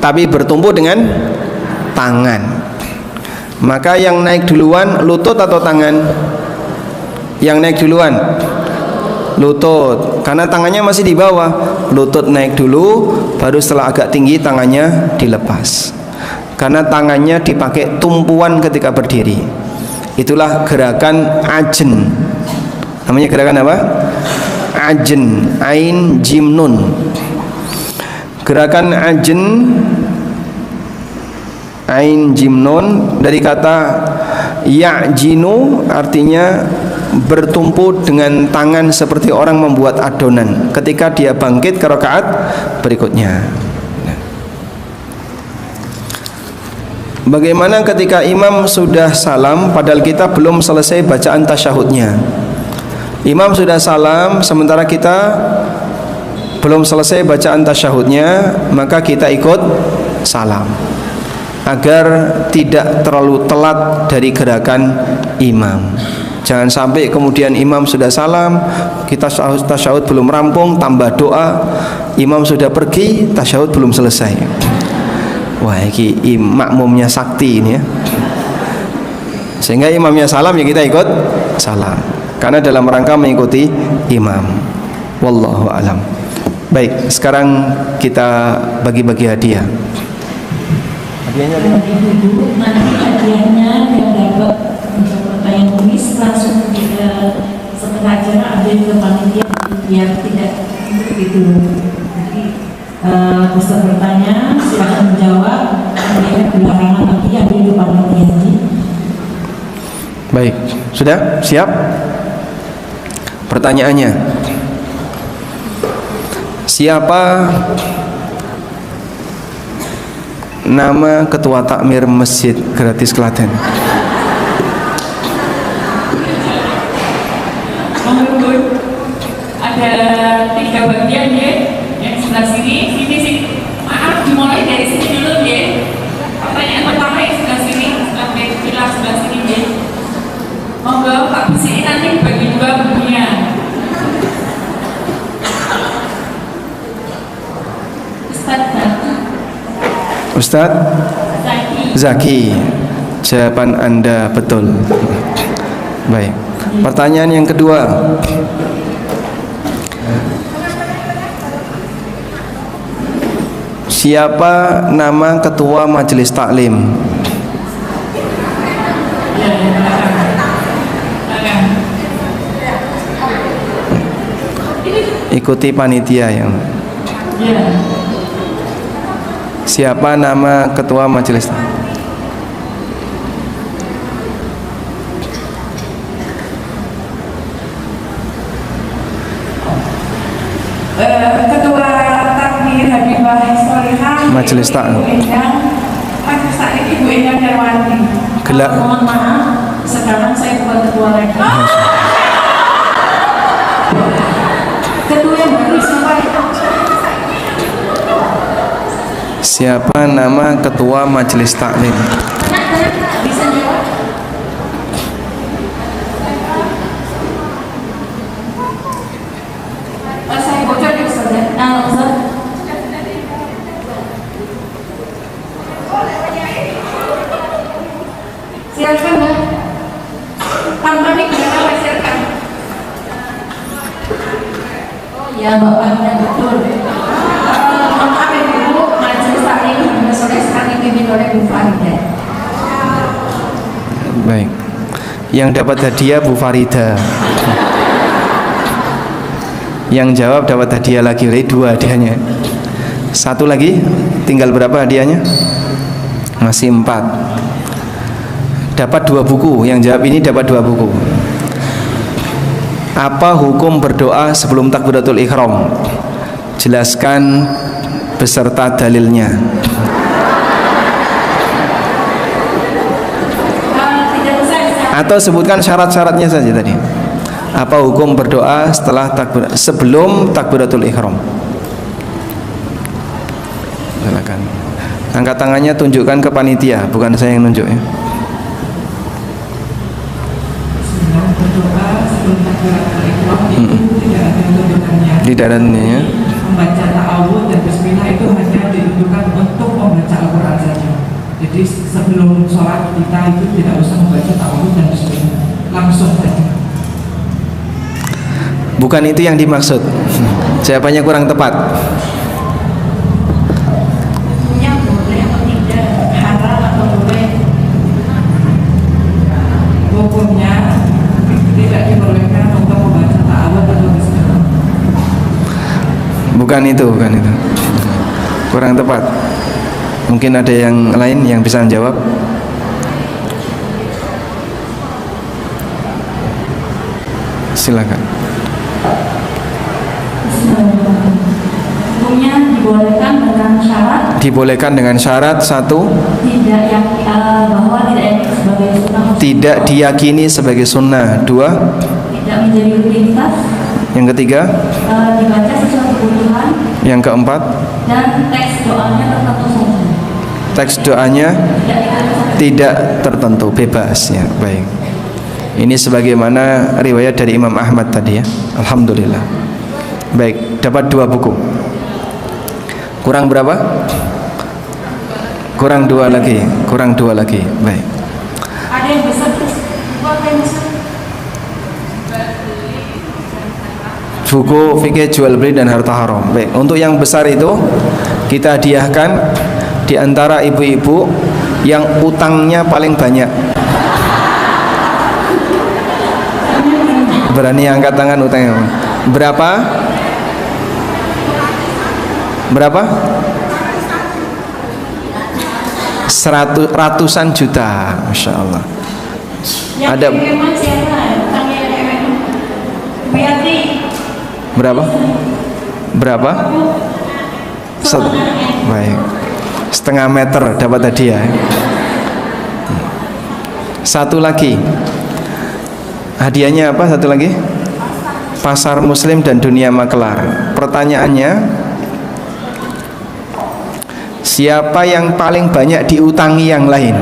tapi bertumpu dengan tangan. Maka yang naik duluan lutut atau tangan? Yang naik duluan lutut, karena tangannya masih di bawah. Lutut naik dulu, baru setelah agak tinggi tangannya dilepas, karena tangannya dipakai tumpuan ketika berdiri. Itulah gerakan ajn. Namanya gerakan apa? Ajn, ain jim nun. Gerakan ajn, ain jim nun, dari kata ya'jinu, artinya bertumpu dengan tangan seperti orang membuat adonan ketika dia bangkit ke rakaat berikutnya. Bagaimana ketika imam sudah salam padahal kita belum selesai bacaan tasyahudnya? Imam sudah salam sementara kita belum selesai bacaan tasyahudnya, maka kita ikut salam agar tidak terlalu telat dari gerakan imam. Jangan sampai kemudian imam sudah salam, kita tasyahud belum rampung, tambah doa, imam sudah pergi, tasyahud belum selesai. Wah, ini makmumnya sakti ini ya. Sehingga imamnya salam ya kita ikut salam, karena dalam rangka mengikuti imam. Wallahu alam. Baik, sekarang kita bagi-bagi hadiah. Hadiahnya ibu-ibu, nanti hadiahnya yang dapat pertanyaan tulis langsung setelah acara ambil ke panitia biar tidak begitu. Jadi peserta bertanya silakan menjawab, kemudian belakangan nanti ambil ke panitia. Baik, sudah siap? Pertanyaannya, siapa nama ketua takmir Masjid Gratis Klaten? Ada 3 bagian ya, yang sebelah sini, sini. Maaf, dimulai dari sini dulu ya. Pertanyaan pertama yang sebelah sini, sampai pilar sebelah sini ya. Monggo Pak Bisi nanti bagi 2 bagian. Ustadz Zaki, jawaban Anda betul. Baik, pertanyaan yang kedua, siapa nama ketua majelis taklim? Ikuti panitia yang. Siapa nama ketua majelis taklim? Ketua takmir Habibah Solihah Majelis taklim. Majelis taklim Ibu Endang Darwanti. Gelak. Mohon maaf, sekarang saya bukan ketua lagi. Ketua yang baru siapa? Siapa nama ketua majelis taklim? Bisa jawab? Saya bocor ya Ustaz ya. Ustaz. Silakan Mbak. Tanpa nih kita silakan. Oh ya Bapaknya betul. Maaf ya Bu, majelis taklim Habibah Solihah sekarang dipimpin oleh Bu Farida. Baik, yang dapat hadiah Bu Farida. Yang jawab dapat hadiah lagi, 2 hadiahnya. 1 lagi, tinggal berapa hadiahnya? Masih 4. Dapat 2 buku, yang jawab ini dapat 2 buku. Apa hukum berdoa sebelum takbiratul ihram? Jelaskan beserta dalilnya. Atau sebutkan syarat-syaratnya saja tadi. Apa hukum berdoa setelah sebelum takbiratul ihram? Silakan. Angkat tangannya, tunjukkan ke panitia, bukan saya yang nunjuk ya. Berdoa sebelum takbiratul ihram itu tidak ada tuntunannya. Tidak ada ya. Membaca ta'awudz dan bismillah itu hanya ditunjukkan untuk membaca Al-Quran saja. Jadi sebelum sholat kita itu tidak usah membaca ta'awudz dan bismillah, langsung saja. Bukan itu yang dimaksud. Jawabannya kurang tepat. Hukumnya boleh atau tidak, haram atau boleh? Hukumnya tidak dibolehkan untuk membaca ta'awudz atau bismillah. Bukan itu. Kurang tepat. Mungkin ada yang lain yang bisa menjawab. Silakan. Hukumnya dibolehkan dengan syarat satu, bahwa tidak diyakini sebagai sunnah. tidak diyakini sebagai sunnah. Dua, tidak menjadi rutinitas. Yang ketiga, Dibaca sesuai kebutuhan. yang keempat, Dan teks doanya tertentu saja. teks doanya tidak tertentu, bebas ya. Baik. Ini sebagaimana riwayat dari Imam Ahmad tadi ya. Alhamdulillah. Baik, dapat 2 buku. Kurang berapa? Kurang 2 lagi. Baik. Ada yang besar terus apa yang besar? Buku fikih jual beli dan harta haram. Baik, untuk yang besar itu kita hadiahkan di antara ibu-ibu yang utangnya paling banyak. Berani angkat tangan utangnya berapa? Berapa? Ratusan juta, masya Allah. Yang Ada memang siapa? Utangnya berapa? Baik, 1,5 meter dapat hadiah. Satu lagi, hadiahnya apa? Satu lagi, pasar muslim dan dunia makelar. Pertanyaannya, siapa yang paling banyak diutangi yang lain?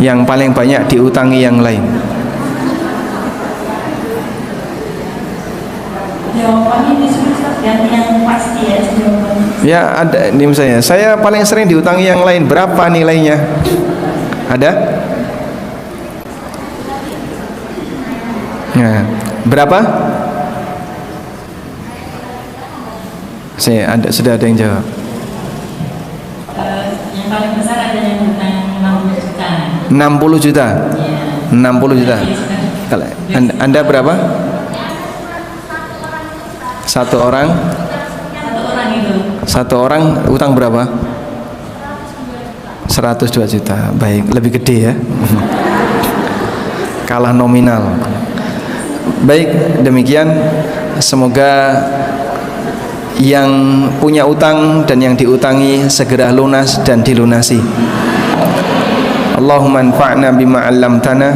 Yang paling banyak diutangi yang lain. Jawabannya disebut yang pasti ya jawabannya. Ya ada, ini misalnya saya paling sering diutangi yang lain, berapa nilainya? Ada? Nah, berapa? Sudah ada yang jawab. Yang paling besar ada yang utang 60 juta. 60 juta. Ya. 60 juta. Kalau Anda berapa? Satu orang itu. Satu orang utang berapa? 102 juta. Baik, lebih gede ya. Kalah nominal. Baik, demikian. Semoga yang punya utang dan yang diutangi segera lunas dan dilunasi. Allahumma anfa'na bima 'allamtana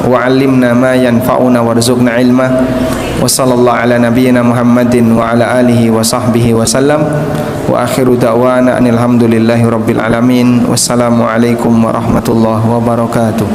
wa 'allimna ma yanfa'una warzuqna ilma. Wa sallallahu ala nabiyyina Muhammadin wa ala alihi wa sahbihi wa sallam. Wa akhiru da'wana alhamdulillahi rabbil alamin. Wassalamu alaikum warahmatullahi wabarakatuh.